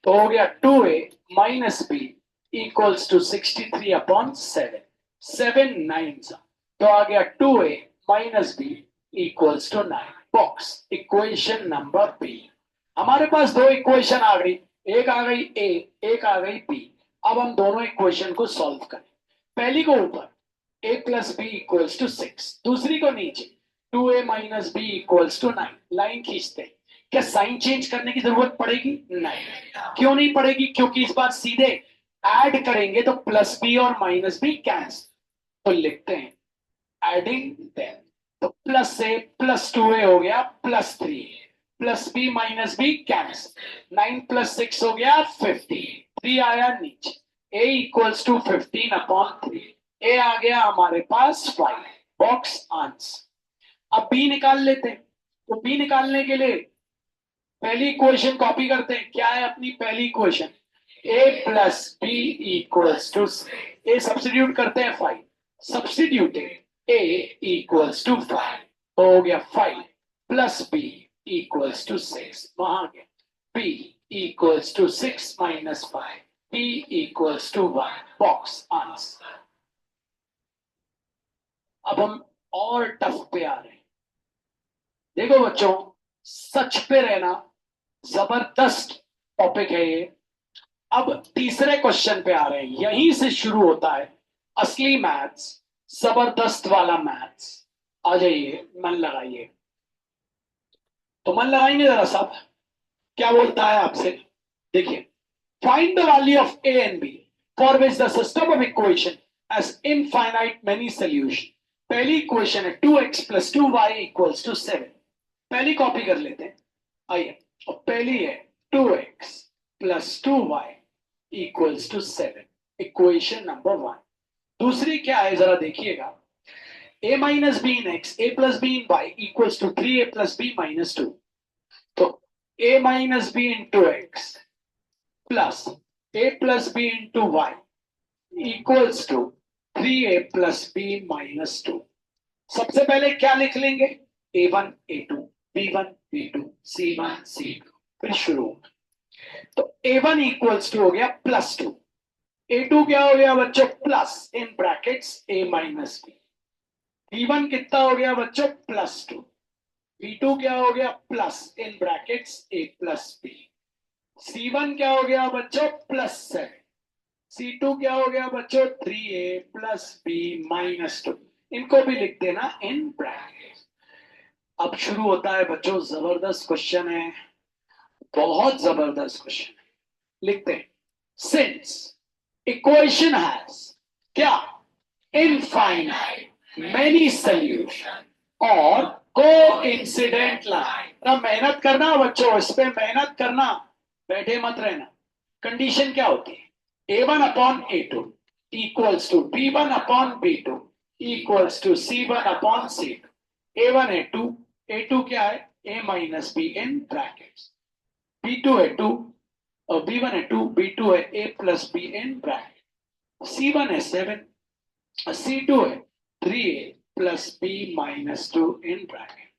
तो हो गया 2a minus B equals to 63/7। 7 9 तो आ गया 2a minus B equals to 9। Box equation number b. हमारे पास दो इक्वेशन आ गई, एक आ गई ए, एक आ गई बी। अब हम दोनों इक्वेशन को सॉल्व करें। पहली को ऊपर a plus B equals to 6, दूसरी को नीचे 2a minus B equals to 9। Line खींचते हैं। क्या साइन चेंज करने की जरूरत पड़ेगी? नहीं। क्यों नहीं पड़ेगी? क्योंकि इस बार सीधे ऐड करेंगे तो प्लस बी और माइनस बी कैंसिल। तो लिखते हैं एडिंग देन, तो प्लस से प्लस 2a हो गया plus 3a, plus B minus B cancel. 9 plus 6 हो गया 15, 3 आया नीचे, a इक्वल्स टू 15/3। ए आ गया हमारे पास 5। Box answer. अब बी निकाल लेते हैं। तो बी निकालने के लिए पहली इक्वेशन कॉपी करते हैं। क्या है अपनी पहली equation? a plus B equals to, a substitute करते हैं 5, सब्स्टिट्यूटेड a इक्वल्स टू 5, हो गया 5 प्लस बी इक्वल्स टू 6, वहां गया b equals to 6 minus 5, b equals to 1। Box answer. अब हम और टफ पे आ रहे हैं। देखो बच्चों, सच पे रहना जबरदस्त टॉपिक है ये। अब तीसरे क्वेश्चन पे आ रहे हैं। यहीं से शुरू होता है असली मैथ्स, जबरदस्त वाला मैथ्स। आ जाइए, मन लगाइए। तो मन लगाएंगे जरा साहब। क्या बोलता है आपसे? देखिए, find the value of A and B for which the system of equation has infinite many solution. पहली इक्वेशन है 2x plus 2y equals to 7। पहली कॉपी कर लेते हैं, आइए। और पहली है 2x plus 2y equals to 7, equation number 1। दूसरी क्या है जरा देखिएगा, a minus b in x a plus b in y equals to 3a plus B minus 2। तो a minus b into x plus a plus b into y equals to 3a plus B minus 2। सबसे पहले क्या लिख लेंगे? a1 a2 b1 b2 c1 c2, फिर शुरू। तो a1 equals to हो गया प्लस 2, a2 क्या हो गया बच्चों? Plus in brackets a minus b. b1 कितना हो गया बच्चों? प्लस 2। b2 क्या हो गया? Plus in brackets a plus b. c1 क्या हो गया बच्चों? प्लस 7। c2 क्या हो गया बच्चों? 3a plus B minus 2। इनको भी लिख देना इन ब्रैकेट। अब शुरू होता है बच्चों, जबरदस्त क्वेश्चन है, बहुत जबरदस्त क्वेश्चन है। लिखते हैं, सिंस इक्वेशन हैज क्या? इनफाइनाइट मेनी सॉल्यूशन और को इंसिडेंट लाइन। मेहनत करना बच्चों, इस पे मेहनत करना, बैठे मत रहना। कंडीशन क्या होती है? a1/a2 equals to b1/b2 equals to c1/c2। a1 है 2, a2 क्या है? a minus b in brackets. b2 है 2 और b1 है 2, b2 है a plus b in bracket. c1 है 7 और c2 है 3a plus B minus 2 in bracket.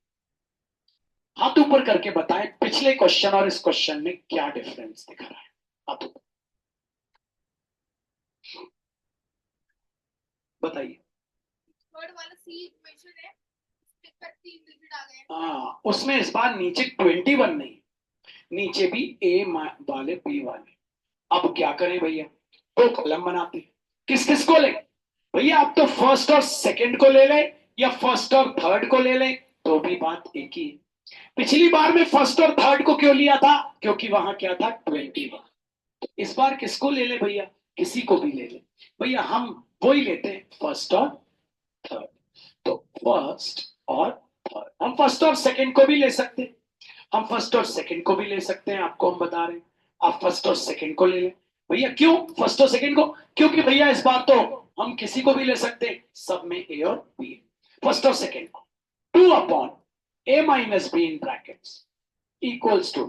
हाथ ऊपर करके बताएं पिछले क्वेश्चन और इस क्वेश्चन में क्या डिफरेंस दिख रहा है। हाथ ऊपर बताइए। थर्ड वाला सी इक्वेशन है, उसके पर 3 डिजिट आ गए। हाँ, उसमें इस बार नीचे 21 नहीं, नीचे भी ए वाले बी वाले। अब क्या करें भैया? दो कॉलम बनाते हैं। किस किस को ले भैया? आप तो फर्स्ट और सेकंड को ले ले या फर्स्ट और थर्ड को ले ले, तो भी बात एक ही है। पिछली बार में फर्स्ट और थर्ड को क्यों लिया था? क्योंकि वहां क्या था? 21। इस बार किसको ले ले भैया? किसी को भी ले ले भैया, हम वही लेते हैं, फर्स्ट और थर्ड। तो फर्स्ट और थर्ड, हम फर्स्ट और सेकंड को भी ले सकते हैं। हम फर्स्ट और सेकंड को भी ले सकते हैं, आपको हम बता रहे हैं। आप फर्स्ट और सेकंड को ले लें भैया। क्यों फर्स्ट और सेकंड को? क्योंकि भैया इस बार तो हम किसी को भी ले सकते हैं, सब में ए और बी। फर्स्ट और सेकंड को 2/a minus b in brackets equals to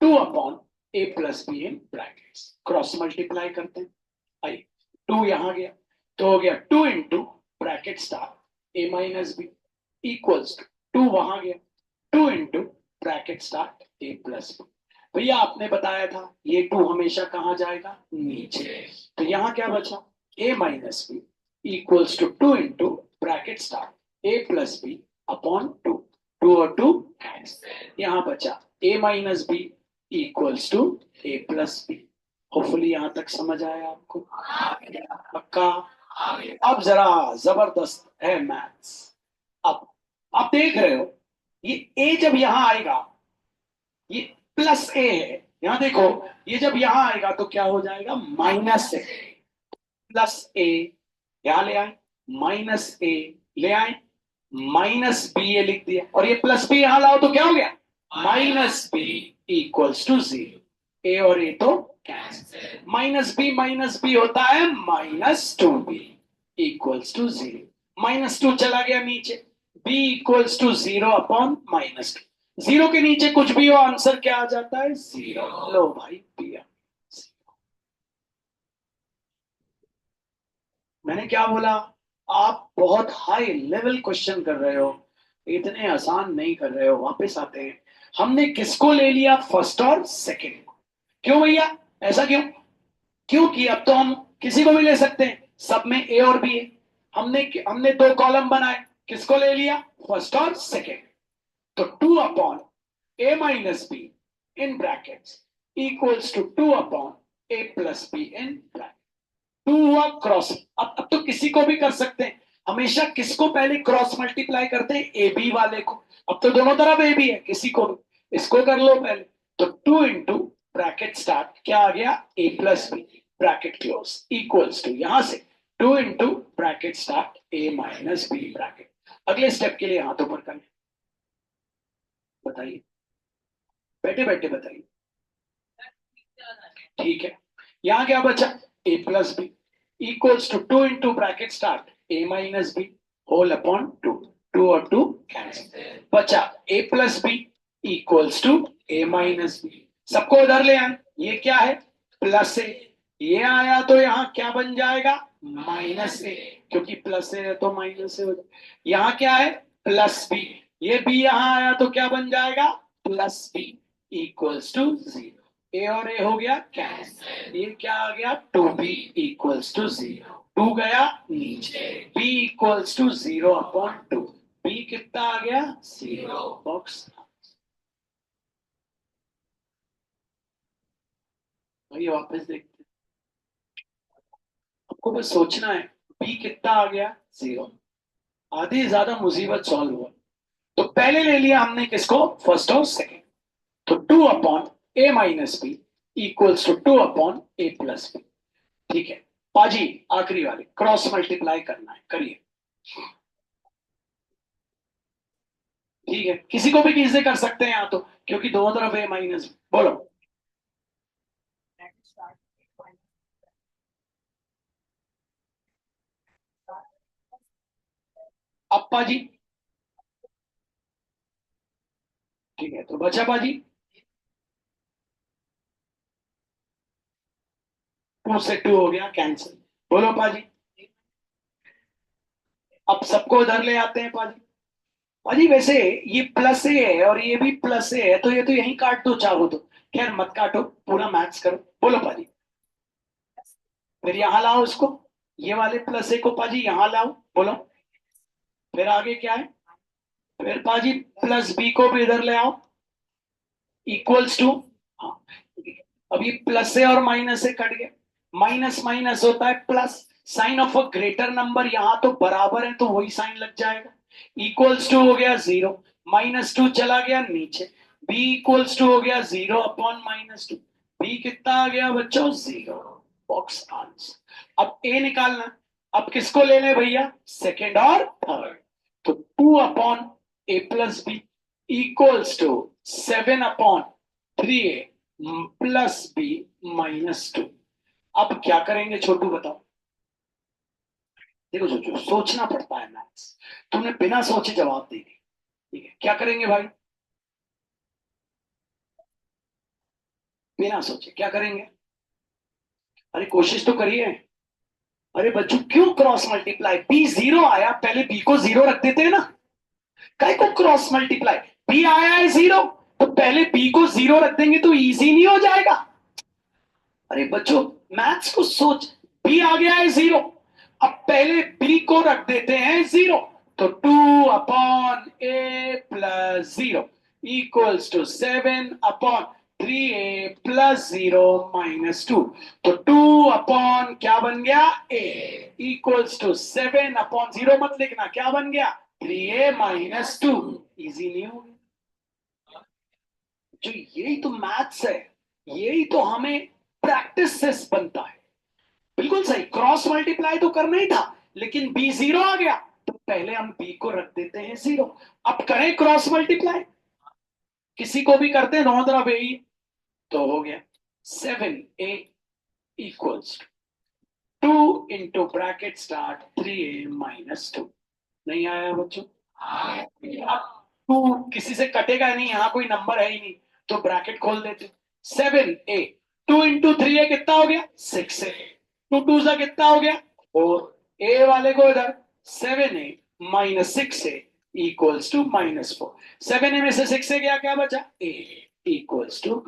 2/a plus b in brackets. Cross multiply करते हैं, आइए। 2 यहां गया तो हो गया 2 into bracket star a minus B equals to 2 वहां गया 2 इंटू ब्रैकेट स्टार्ट ए प्लस बी। भैया आपने बताया था ये 2 हमेशा कहाँ जाएगा, नीचे। तो यहाँ क्या बचा, A minus B equals to 2 into bracket start A plus B upon 2। 2 और 2 कैंसिल। यहाँ बचा A minus B equals to A plus B. Hopefully यहाँ तक समझ आया आपको, पक्का। अब जरा जबरदस्त है मैथ्स। अब आप देख रहे हो ये ए जब यहां आएगा, ये प्लस ए है, यहां देखो ये जब यहां आएगा तो क्या हो जाएगा, माइनस ए। प्लस ए यहां ले आए, माइनस ए ले आए, माइनस बी ए लिख दिया, और ये प्लस बी यहां लाओ तो क्या हो गया, माइनस बी इक्वल्स टू 0। ए और ए तो कैंसिल। माइनस बी होता है -2b इक्वल्स टू 0। -2 चला गया नीचे, b इक्वल्स टू 0 अपॉन -2। 0 के नीचे कुछ भी हो आंसर क्या आ जाता है, 0। लो भाई पिया, मैंने क्या बोला, आप बहुत हाई लेवल क्वेश्चन कर रहे हो, इतने आसान नहीं कर रहे हो। वापस आते हैं, हमने किसको ले लिया, फर्स्ट और सेकंड को। क्यों भैया, ऐसा क्यों, क्योंकि अब तो हम किसी को भी ले सकते हैं, सब में ए और बी है। हमने हमने 2 कॉलम बनाए, किसको ले लिया, फर्स्ट और सेकंड। तो 2 upon a minus b in brackets equals to 2 upon a plus b in bracket. 2 हुआ क्रॉस। अब तो किसी को भी कर सकते हैं, हमेशा किसको पहले क्रॉस मल्टीप्लाई करते हैं, ए बी वाले को। अब तो दोनों तरफ ए बी है, किसी को भी इसको कर लो पहले। तो 2 इंटू ब्रैकेट स्टार्ट क्या आ गया, A plus B bracket close equals to, यहां से 2 into bracket start A minus B bracket. अगले स्टेप के लिए हाथ ऊपर करें, बताइए, बैठे बैठे बताइए। ठीक है, यहां क्या बचा, A plus B equals to 2 into bracket start A minus B whole upon 2। 2 और 2 कैंसिल, बचा A plus B equals to A minus B. सबको उधर ले आए, ये क्या है, प्लस ए, ये आया तो यहाँ क्या बन जाएगा, माइनस ए, क्योंकि प्लस ए है तो माइनस ए हो जाएगा। यहाँ क्या है, प्लस बी, ये बी यहाँ आया तो क्या बन जाएगा, प्लस बी इक्वल्स टू 0। ए और ए हो गया कैंसिल, ये क्या आ गया, 2b इक्वल्स टू 0। 2 गया नीचे, b equals to 0 upon 2। b कितना आ गया, 0। बॉक्स ये वापस देखते हैं, आपको बस सोचना है b कितना आ गया, 0। आधी ज्यादा मुसीबत सॉल्व हुआ। तो पहले ले लिया हमने किसको, फर्स्ट और सेकंड। तो 2 upon a minus B equals to 2 upon a plus b. ठीक है पाजी, आखिरी वाले क्रॉस मल्टीप्लाई करना है, करिए। ठीक है, किसी को भी किसी कर सकते हैं यहाँ तो, क्योंकि दोनों तरफ ए माइनस, बोलो। अब पाजी, ठीक है, तो बचा पाजी 2 से 2 हो गया कैंसिल। बोलो पाजी, अब सबको उधर ले आते हैं पाजी। पाजी वैसे ये प्लस ए है और ये भी प्लस ए है, तो ये तो यहीं काट दो चाहो तो। खैर मत काटो, पूरा मैथ्स करो। बोलो पाजी, फिर यहां लाओ इसको, ये वाले प्लस ए को पाजी यहां लाओ, बोलो। फिर आगे क्या है, फिर पाजी प्लस बी को भी इधर ले आओ इक्वल्स टू, हाँ अब ये प्लस ए और माइनस ए कट गया, माइनस माइनस होता है plus, sign of a greater number यहां तो बराबर है तो वही साइन लग जाएगा। इक्वल्स टू हो गया 0, -2 चला गया नीचे, b इक्वल्स टू हो गया 0 अपॉन -2। b कितना आ गया बच्चों, 0। Box answer. अब a निकालना, अब किसको ले ले भैया, सेकेंड और थर्ड। तो 2 upon a plus B equals to 7 upon 3a plus b -2। अब क्या करेंगे छोटू बताओ, देखो सोचो, सोचना पड़ता है मैथ्स, तुमने बिना सोचे जवाब दे दी। ठीक है, क्या करेंगे भाई, बिना सोचे क्या करेंगे, अरे कोशिश तो करिए। अरे बच्चों क्यों क्रॉस मल्टीप्लाई, बी 0 आया, पहले बी को 0 रख देते हैं ना, काय को क्रॉस मल्टीप्लाई। बी आया है 0, तो पहले बी को 0 रख देंगे तो इजी नहीं हो जाएगा? अरे बच्चों मैथ्स को सोच, बी आ गया है 0, अब पहले बी को रख देते हैं 0, तो 2/a+0 इक्वल्स टू 7/3a+0 -2, तो 2 क्या बन गया a इक्वल्स टू 7/0 मत लिखना, क्या बन गया 3a-2। इजी नहीं हो गया? जो यही तो मैथ्स है, यही तो हमें प्रैक्टिस से बनता है। बिल्कुल सही, क्रॉस मल्टीप्लाई तो करना ही था, लेकिन बी 0 आ गया तो पहले हम बी को रख देते हैं 0। अब करें क्रॉस मल्टीप्लाई, किसी को भी करते हैं दोनों तरफ ए, तो हो गया 7a equals 2 into bracket start 3a-2। नहीं आया बच्चों? अब 2 किसी से कटेगा नहीं, यहां कोई नंबर है ही नहीं, तो ब्रैकेट खोल देते 7a, 2 इंटू 3a कितना हो गया 6a, 2 2 सा कितना हो गया 4, a वाले को इधर 7a-6a इक्वल्स टू -4, 7a में से 6a गया, क्या बचा a इक्वल्स टू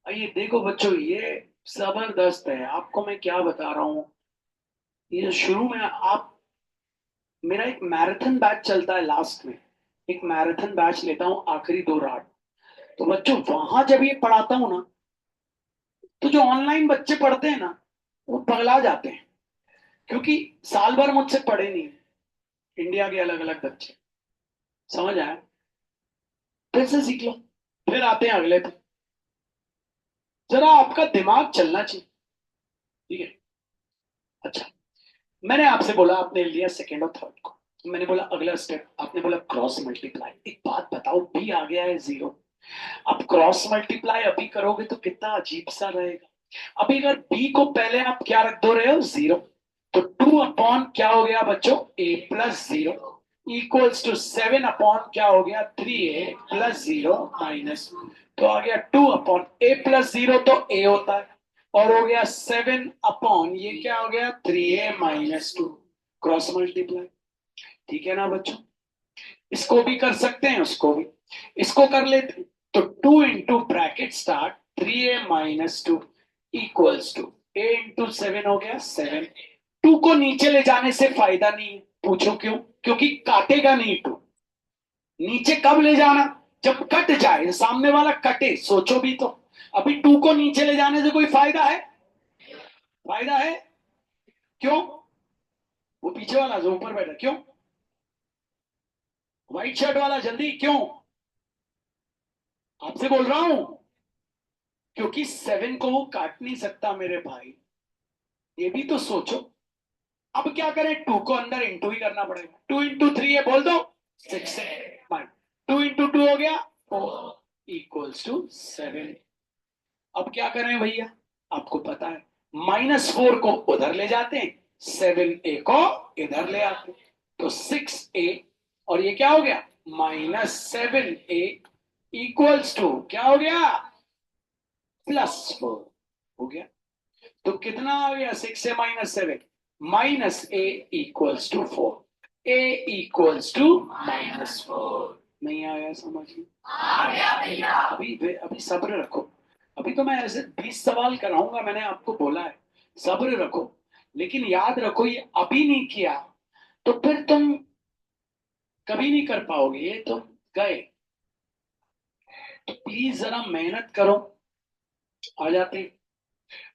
-। ये देखो बच्चों, ये जबरदस्त है, आपको मैं क्या बता रहा हूं। ये शुरू में आप, मेरा एक मैराथन बैच चलता है, लास्ट में एक मैराथन बैच लेता हूं आखिरी 2 रात, तो बच्चों वहां जब ये पढ़ाता हूं ना, तो जो ऑनलाइन बच्चे पढ़ते हैं ना वो पगला जाते हैं, क्योंकि साल भर मुझसे पढ़े नहीं, इंडिया के अलग अलग बच्चे, समझ आया? फिर से सीख लो, फिर आते हैं अगले पे। जरा आपका दिमाग चलना चाहिए, ठीक है? अच्छा, मैंने आपसे बोला, आपने लिया सेकेंड और थर्ड को, मैंने बोला अगला स्टेप, आपने बोला क्रॉस मल्टीप्लाई। एक बात बताओ, बी आ गया है 0, अब क्रॉस मल्टीप्लाई अभी करोगे तो कितना अजीब सा रहेगा। अभी अगर बी को पहले आप क्या रख दो रहे हो 0, तो 2 क्या हो गया बच्चों a+0 इक्वल्स टू 7 क्या हो गया 3a+0 माइनस, तो आ गया 2 a+0 तो a होता है, और हो गया 7 ये क्या हो गया 3a-2, क्रॉस मल्टीप्लाई। ठीक है ना बच्चों? इसको भी कर सकते हैं, उसको भी, इसको कर लेते हैं, तो 2 into bracket start 3a-2 equals to a into 7 हो गया 7। 2 को नीचे ले जाने से फायदा नहीं है, पूछो क्यों? क्योंकि काटेगा नहीं 2, नीचे कब ले जाना, जब कट जाए, सामने वाला कटे, सोचो भी तो। अभी 2 को नीचे ले जाने से कोई फायदा है? फायदा है? क्यों? वो पीछे वाला जो ऊपर बैठा, क्यों? व्हाइट शर्ट वाला जल्दी, क्यों? आपसे बोल रहा हूं, क्योंकि 7 को वो काट नहीं सकता मेरे भाई, ये भी तो सोचो। अब क्या करें, 2 को अंदर इंटू ही करना पड़ेगा, 2 इंटू 3 है, बोल दो 6 है, 2 इंटू 2 हो गया 4 इक्वल्स टू 7। अब क्या करें भैया, आपको पता है, -4 को उधर ले जाते हैं, 7a को इधर ले आते हैं, तो 6a, और ये क्या हो गया -7a इक्वल्स टू क्या हो गया +4 हो गया। तो कितना आ गया 6 से -7, -a equals to 4, a equals to -4। नहीं आया समझ में? अभी अभी सब्र रखो, अभी तो मैं ऐसे 20 सवाल कराऊंगा, मैंने आपको बोला है सब्र रखो, लेकिन याद रखो ये अभी नहीं किया तो फिर तुम कभी नहीं कर पाओगे, ये तो गए। तो प्लीज जरा मेहनत करो। आ जाते हैं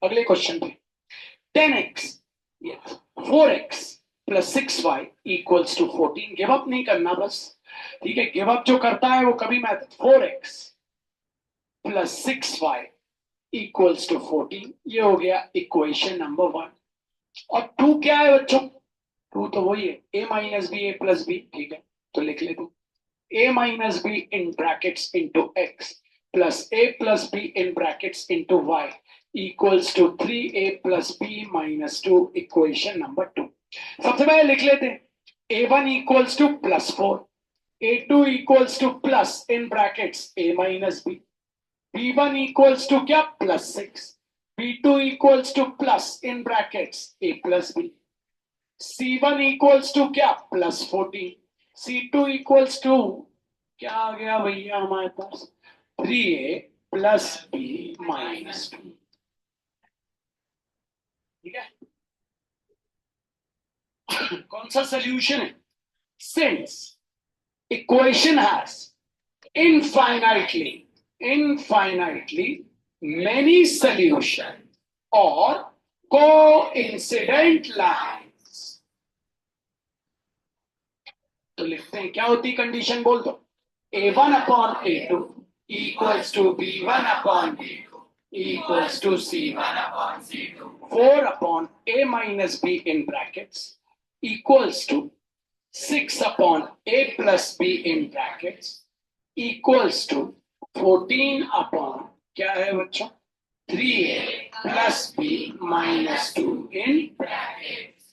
अगले क्वेश्चन पे। 10x 4x plus 6y equals to 14। Give up नहीं करना बस, ठीक है? गिव अप जो करता है वो कभी math. 4x plus 6y equals to 14, ये हो गया इक्वेशन नंबर 1। और 2 क्या है बच्चों? 2 तो वही है, a-b a+b, ठीक है? तो लिख लेते a-b in brackets into x plus a+b in brackets into y equals to 3a plus b minus 2, equation number 2। सबसे पहले लिख लेते हैं a1 equals to +4, a2 equals to plus in brackets a-b, b1 equals to क्या +6, b2 equals to plus in brackets a+b। C1 equals to क्या, +14। C2 equals to क्या आ गया भैया हमारे पास, 3A प्लस बी माइनस 2। ठीक है, कौन सा सोल्यूशन है? Since equation has infinitely many solutions or coincident lines, तो लिखते हैं क्या होती कंडीशन, बोल दो। A1/A2 equals to B1/B2 equals to C1/C2 4/A minus B in brackets equals to 6/A plus B in brackets equals to 14/ क्या है बच्चों, 3A plus B minus 2 in brackets।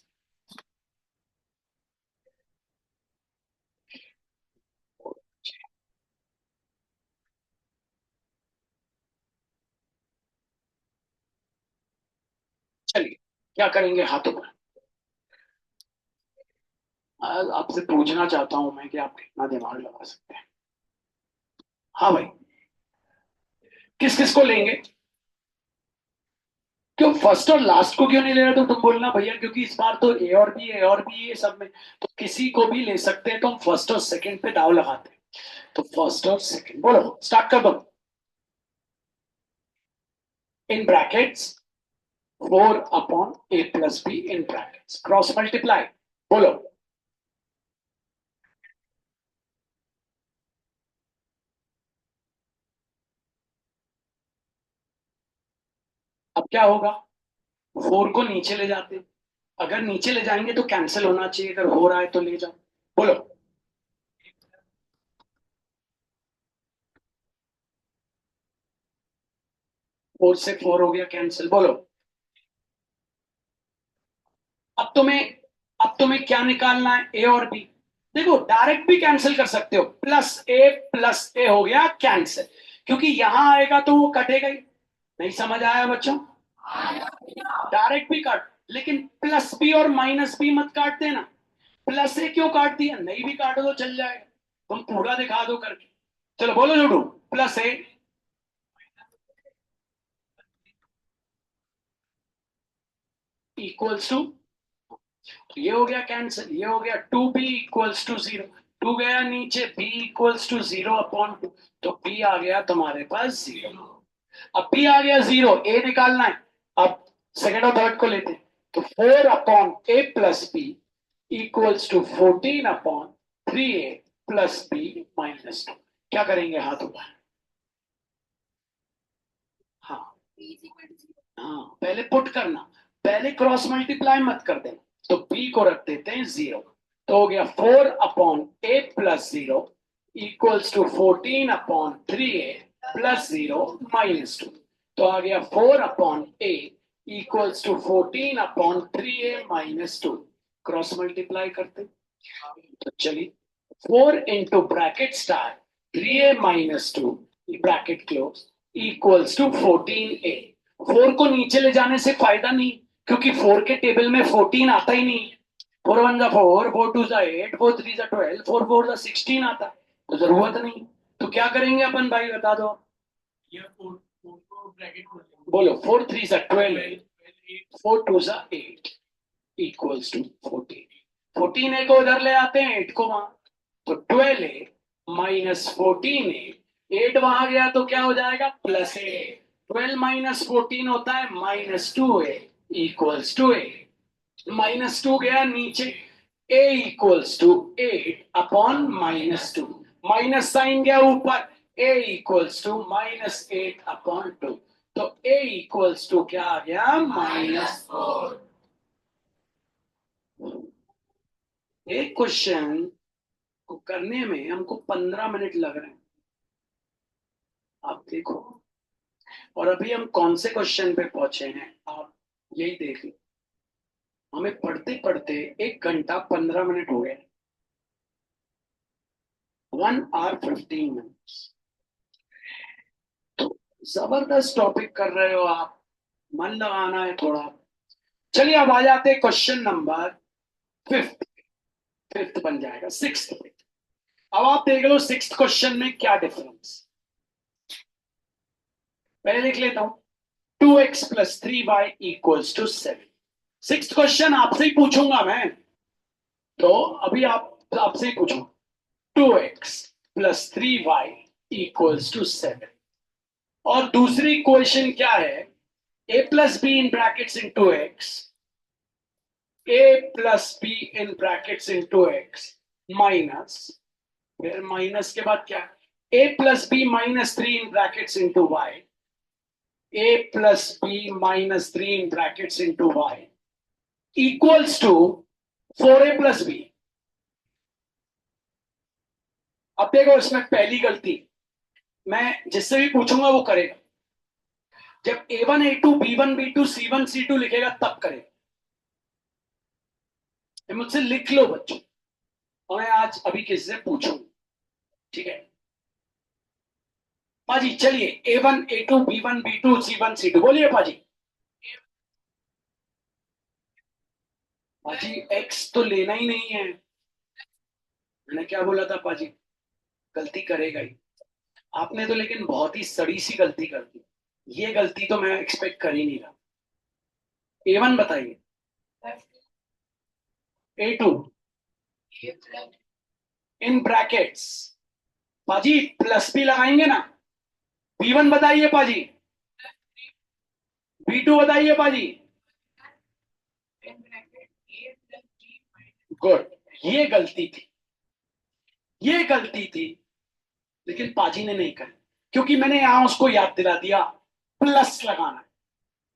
चलिए क्या करेंगे हाथों पर, आज आपसे पूछना चाहता हूं मैं कि आप कितना दिमाग लगा सकते हैं। हाँ भाई, किस किस को लेंगे, क्यों फर्स्ट और लास्ट को क्यों नहीं ले रहे, तो तुम बोलना भैया क्योंकि इस बार तो ए और बी सब में, तो किसी को भी ले सकते हैं, तो हम फर्स्ट और सेकंड पे दाव लगाते हैं। तो फर्स्ट और सेकंड बोलो, स्टार्ट कर दो। In brackets 4/A plus B in brackets cross multiply, बोलो। अब क्या होगा, 4 को नीचे ले जाते, अगर नीचे ले जाएंगे तो कैंसिल होना चाहिए, अगर हो रहा है तो ले जाओ, बोलो। 4 से 4 हो गया कैंसिल, बोलो। अब तुम्हें अब तुम्हें क्या निकालना है, ए और बी। देखो डायरेक्ट भी कैंसिल कर सकते हो, +A हो गया कैंसिल, क्योंकि यहां आएगा तो वो कटेगा ही। नहीं समझ आया बच्चों, डायरेक्ट भी काट, लेकिन प्लस बी और माइनस बी मत काट देना। +A क्यों काट दिया, नहीं भी काटो तो चल जाएगा, तुम पूरा दिखा दो करके। चलो बोलो जोड़ू, +A इक्वल्स टू, ये हो गया कैंसिल, ये हो गया 2B इक्वल्स टू 0, 2 गया नीचे, B इक्वल्स टू 0/2, तो B आ गया तुम्हारे पास 0। अब B आ गया 0, A निकालना है। अब सेकंड और थर्ड को लेते हैं, तो 4/A plus B equals to 14/3A plus B minus 2। क्या करेंगे हाथों पर, हाँ B is equal to 0. हाँ, पहले पुट करना, पहले क्रॉस मल्टीप्लाई मत कर देना, तो B को रख देते हैं 0, तो हो गया 4/A plus 0 equals to 14/3A plus 0 minus 2, तो आ गया 4/A equals to 14/3A minus 2, cross multiply करते, तो चलिए 4 into bracket star 3A minus 2 bracket close equals to 14A। 4 को नीचे ले जाने से फायदा नहीं, क्योंकि 4 के टेबल में 14 आता ही नहीं। 4 1 जा 4, 4 2 जा 8, 4 3 जा 12, 4 4 जा 16 आता है, तो जरूरत नहीं। तो क्या करेंगे अपन भाई बता दो, बोलो। 4 3 जा 12, 4 2 जा 8 इक्वल्स टू 14। 14A को उधर ले आते हैं, 8 को वहां, तो 12A माइनस 14A, 8 वहां गया तो क्या हो जाएगा, +A। 12 माइनस 14 होता है -2A इक्वल्स टू 8, -2 गया नीचे, A equals to 8/-2, minus sign गया ऊपर, A इक्वल्स टू -8/2, तो A इक्वल्स टू क्या आ गया, -4। एक क्वेश्चन को करने में हमको 15 मिनट लग रहे हैं, आप देखो। और अभी हम कौन से क्वेश्चन पे पहुंचे हैं, आप यही देख लो। हमें पढ़ते पढ़ते 1 घंटा 15 मिनट हो गए, 1 hour 15 minutes। तो जबरदस्त टॉपिक कर रहे हो आप, मन लगाना है थोड़ा। चलिए अब आ जाते क्वेश्चन नंबर फिफ्थ, फिफ्थ बन जाएगा सिक्स्थ पे। अब आप देख लो सिक्स्थ क्वेश्चन में क्या डिफरेंस। पहले लिख लेता हूं, 2x+3y equals to 7। Sixth question आपसे ही पूछूंगा मैं, तो अभी आपसे ही पूछूंगा। 2x+3y equals to 7। और दूसरी इक्वेशन क्या है, a+b in brackets into x, a+b in brackets into x minus, फिर माइनस के बाद क्या, a+b -3 in brackets into y, a+b -3 in brackets into y equals to 4a+b। अब देखो इसमें पहली गलती, मैं जिससे भी पूछूंगा वो करेगा। जब a1 a2 b1 b2 c1 c2 लिखेगा तब करेगा। ये मुझसे लिख लो बच्चों, और मैं आज अभी किसी से पूछूं, ठीक है पाजी? चलिए a1 a2 b1 b2 c1 c2 बोलिए पाजी। पाजी x तो लेना ही नहीं है, मैंने क्या बोला था पाजी? गलती करेगा ही। आपने तो लेकिन बहुत ही सड़ी सी गलती कर दी, ये गलती तो मैं एक्सपेक्ट कर ही नहीं रहा। a1 बताइए, a2 इन ब्रैकेट्स, पाजी प्लस भी लगाएंगे ना। b1 बताइए पाजी, b2 बताइए पाजी। गुड, ये गलती थी, ये गलती थी, लेकिन पाजी ने नहीं करी, क्योंकि मैंने यहां उसको याद दिला दिया प्लस लगाना है।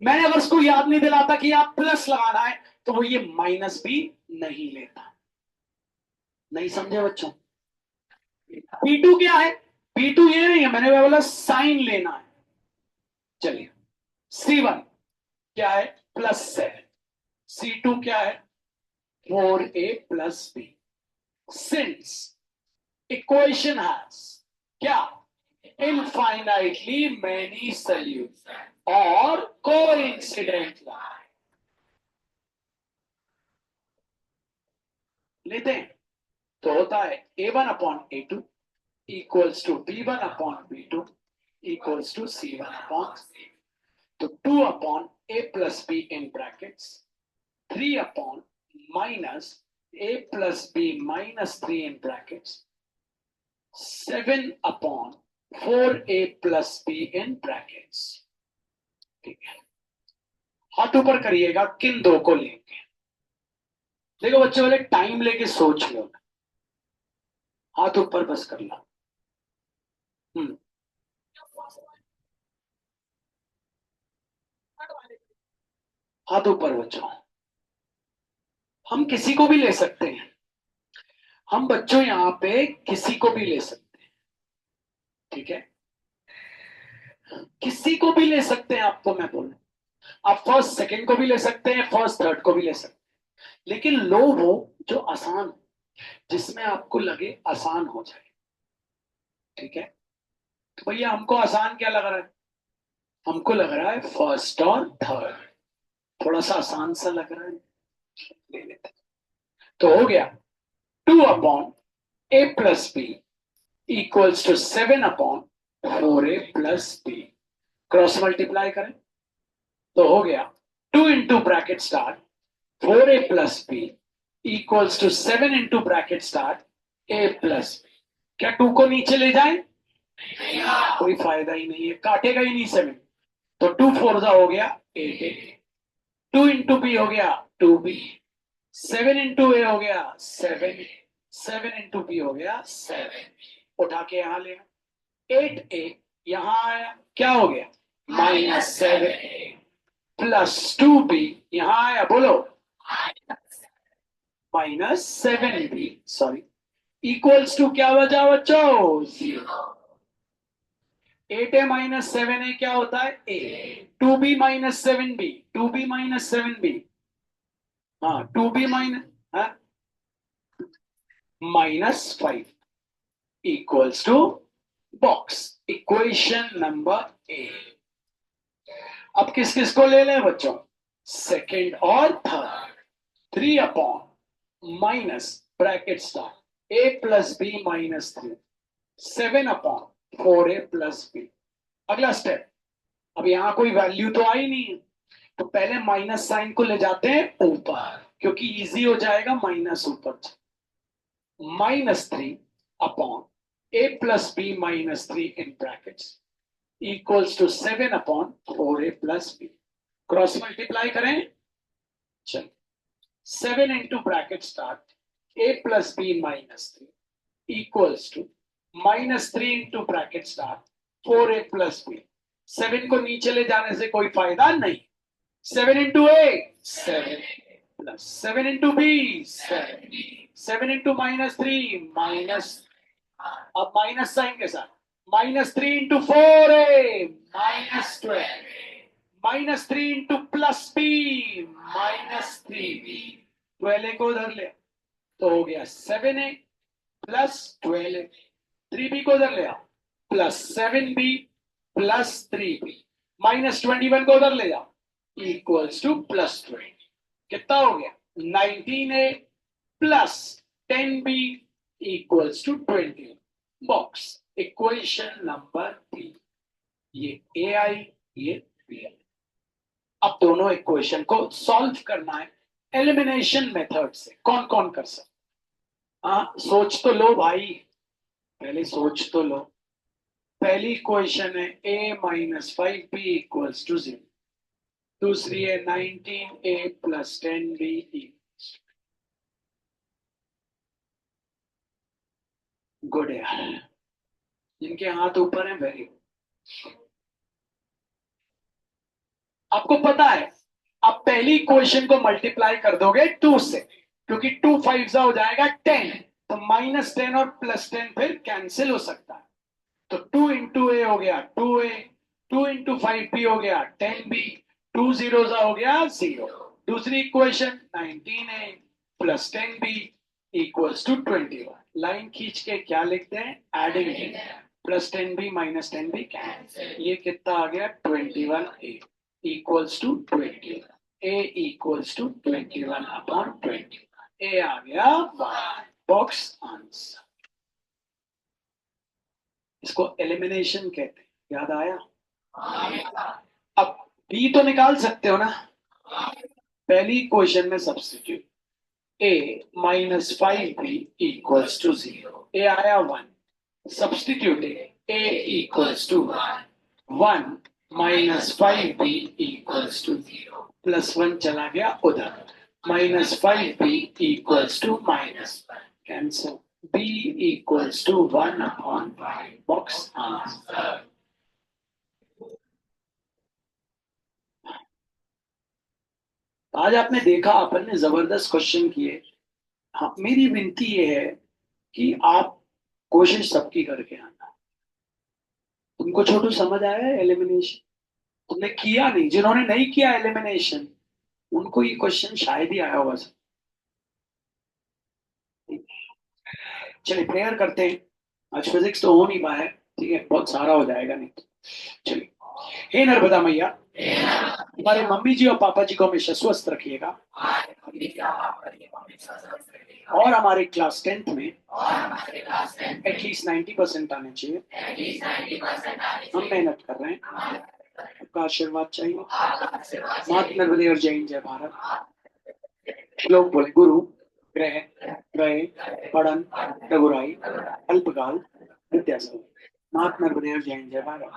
मैंने अगर उसको याद नहीं दिलाता कि आप प्लस लगाना है, तो वो ये माइनस भी नहीं लेता। नहीं समझे बच्चों? P2 क्या है? P2 ये नहीं है, मैंने बोला साइन लेना है। चलिए C1 क्या है, +7। C2 क्या है, 4a+b। सिंस इक्वेशन हैज क्या, इनफाइनाइटली मैनी सॉल्यूशन और कोइंसिडेंट लेते हैं, तो होता है a1/a2 equals to b1/b2 equals to c1/c। तो 2/a+b in brackets 3/ -a+b -3 in brackets 7/4a+b in brackets। ठीक है, हाथ ऊपर करिएगा किन दो को लेके। देखो बच्चों वाले टाइम लेके सोच लो, हाथ ऊपर बस कर लो। हाथ ऊपर बच्चों, हम किसी को भी ले सकते हैं, हम बच्चों यहाँ पे किसी को भी ले सकते हैं, ठीक है, किसी को भी ले सकते हैं। आपको मैं बोलूं, आप फर्स्ट सेकंड को भी ले सकते हैं, फर्स्ट थर्ड को भी ले सकते हैं, लेकिन लो वो जो आसान, जिसमें आपको लगे आसान हो जाए, ठीक है। तो भैया हमको आसान क्या लग रहा है, हमको लग रहा है फर्स्ट और थर्ड, थोड़ा सा आसान सा लग रहा है, ले लेते हैं। तो हो गया 2/a+b equals to 7/4a+b। Cross multiply करें तो हो गया 2 into bracket start 4a+b equals to 7 into bracket start a+b। क्या 2 को नीचे ले जाए, कोई फायदा ही नहीं है, काटेगा ही नहीं 7। तो 2 4 हो गया 8a, 2 इंटू बी हो गया 2b, 7 इंटू ए हो गया 7, 7 इंटू बी हो गया 7, उठा के यहां ले 8a, यहां आया क्या हो गया -7 प्लस 2b, यहां आया बोलो -7b, सॉरी, इक्वल्स टू क्या बचा बच्चों 0। 8a -7a क्या होता है a, 2b -7b, 2b -7b, हाँ 2b -5 equals to box, equation number a. अब किस किस को ले लें बच्चों, सेकंड और third. 3/a+b minus bracket start a plus B minus 3 7/4a plus b. अगला स्टेप, अब यहां कोई वैल्यू तो आई नहीं है, तो पहले माइनस साइन को ले जाते हैं ऊपर, क्योंकि इजी हो जाएगा माइनस ऊपर। -3/a plus B minus 3 in brackets equals to 7/4a plus b. Cross multiply करें, चल 7 into bracket start a plus B minus 3 equals to -3 into bracket start 4a plus b. 7 को नीचे ले जाने से कोई फायदा नहीं। 7 into a 7 plus 7 into b 7 into -3 minus, अब माइनस साइन के साथ -3 into 4a -12 -3 into plus B -3b। 12a को उधर ले तो हो गया 7a प्लस 12a। 3b को उधर ले आओ प्लस 7b प्लस 3b। -21 को उधर ले जाओ इक्वल्स टू प्लस 20। कितना हो गया 19a plus 10b equals to 20। Box equation number 3। ये ए आई, ये बी आई। अब दोनों इक्वेशन को सॉल्व करना है एलिमिनेशन मेथड से। कौन कौन कर सकता? हाँ, सोच तो लो भाई, पहले सोच तो लो। पहली इक्वेशन है a minus 5b equals to 0। दूसरी है 19a प्लस 10b। गुड यार, जिनके हाथ ऊपर है वेरी गुड। आपको पता है, आप पहली इक्वेशन को मल्टीप्लाई कर दोगे 2 से, क्योंकि 2 5 हो जाएगा 10, तो -10 और +10 फिर कैंसिल हो सकता है। तो 2 इंटू ए हो गया 2a, 2 इंटू 5b हो गया 10b, 2 zeros हो गया 0। दूसरी equation 19a plus 10b equals to 21। Line खींच के क्या लिखते हैं, adding plus 10b minus 10b cancel. ये कितना आ गया 21a equals to 21। a equals to 21/20। a आ गया 1। Box answer. इसको एलिमिनेशन कहते हैं, याद आया? अब b तो निकाल सकते हो ना। पहली इक्वेशन में substitute a minus 5b equals to 0। a आया 1, substitute a equals to 1 minus 5b equals to 0, +1 चला गया उधर, -5b equals to -1 cancel. b equals to 1/5। Box answer. आज आपने देखा, अपन ने जबरदस्त क्वेश्चन किए। हाँ, मेरी विनती ये है कि आप कोशिश सबकी करके आना। तुमको छोटू समझ आया है एलिमिनेशन? तुमने किया नहीं, जिन्होंने नहीं किया एलिमिनेशन उनको ये क्वेश्चन शायद ही आया होगा। चलिए प्रेयर करते हैं। आज फिजिक्स तो हो नहीं पाया है, ठीक है, बहुत सारा हो जाएगा नहीं तो। चलिए, हे नर्मदा मैया, हमारे मम्मी जी और पापा जी को हमेशा स्वस्थ रखिएगा, और हमारे क्लास 10th में एटलीस्ट 90% आने चाहिए। हम मेहनत कर रहे हैं, आपका आशीर्वाद चाहिए। मात नर्मदे और जय हिंद, जय भारत। लोग बोले गुरु ग्रह ग्रह पढ़न रघुराई अल्पकाल विद्यासागर। मात नर्मदे और जय हिंद, जय भारत।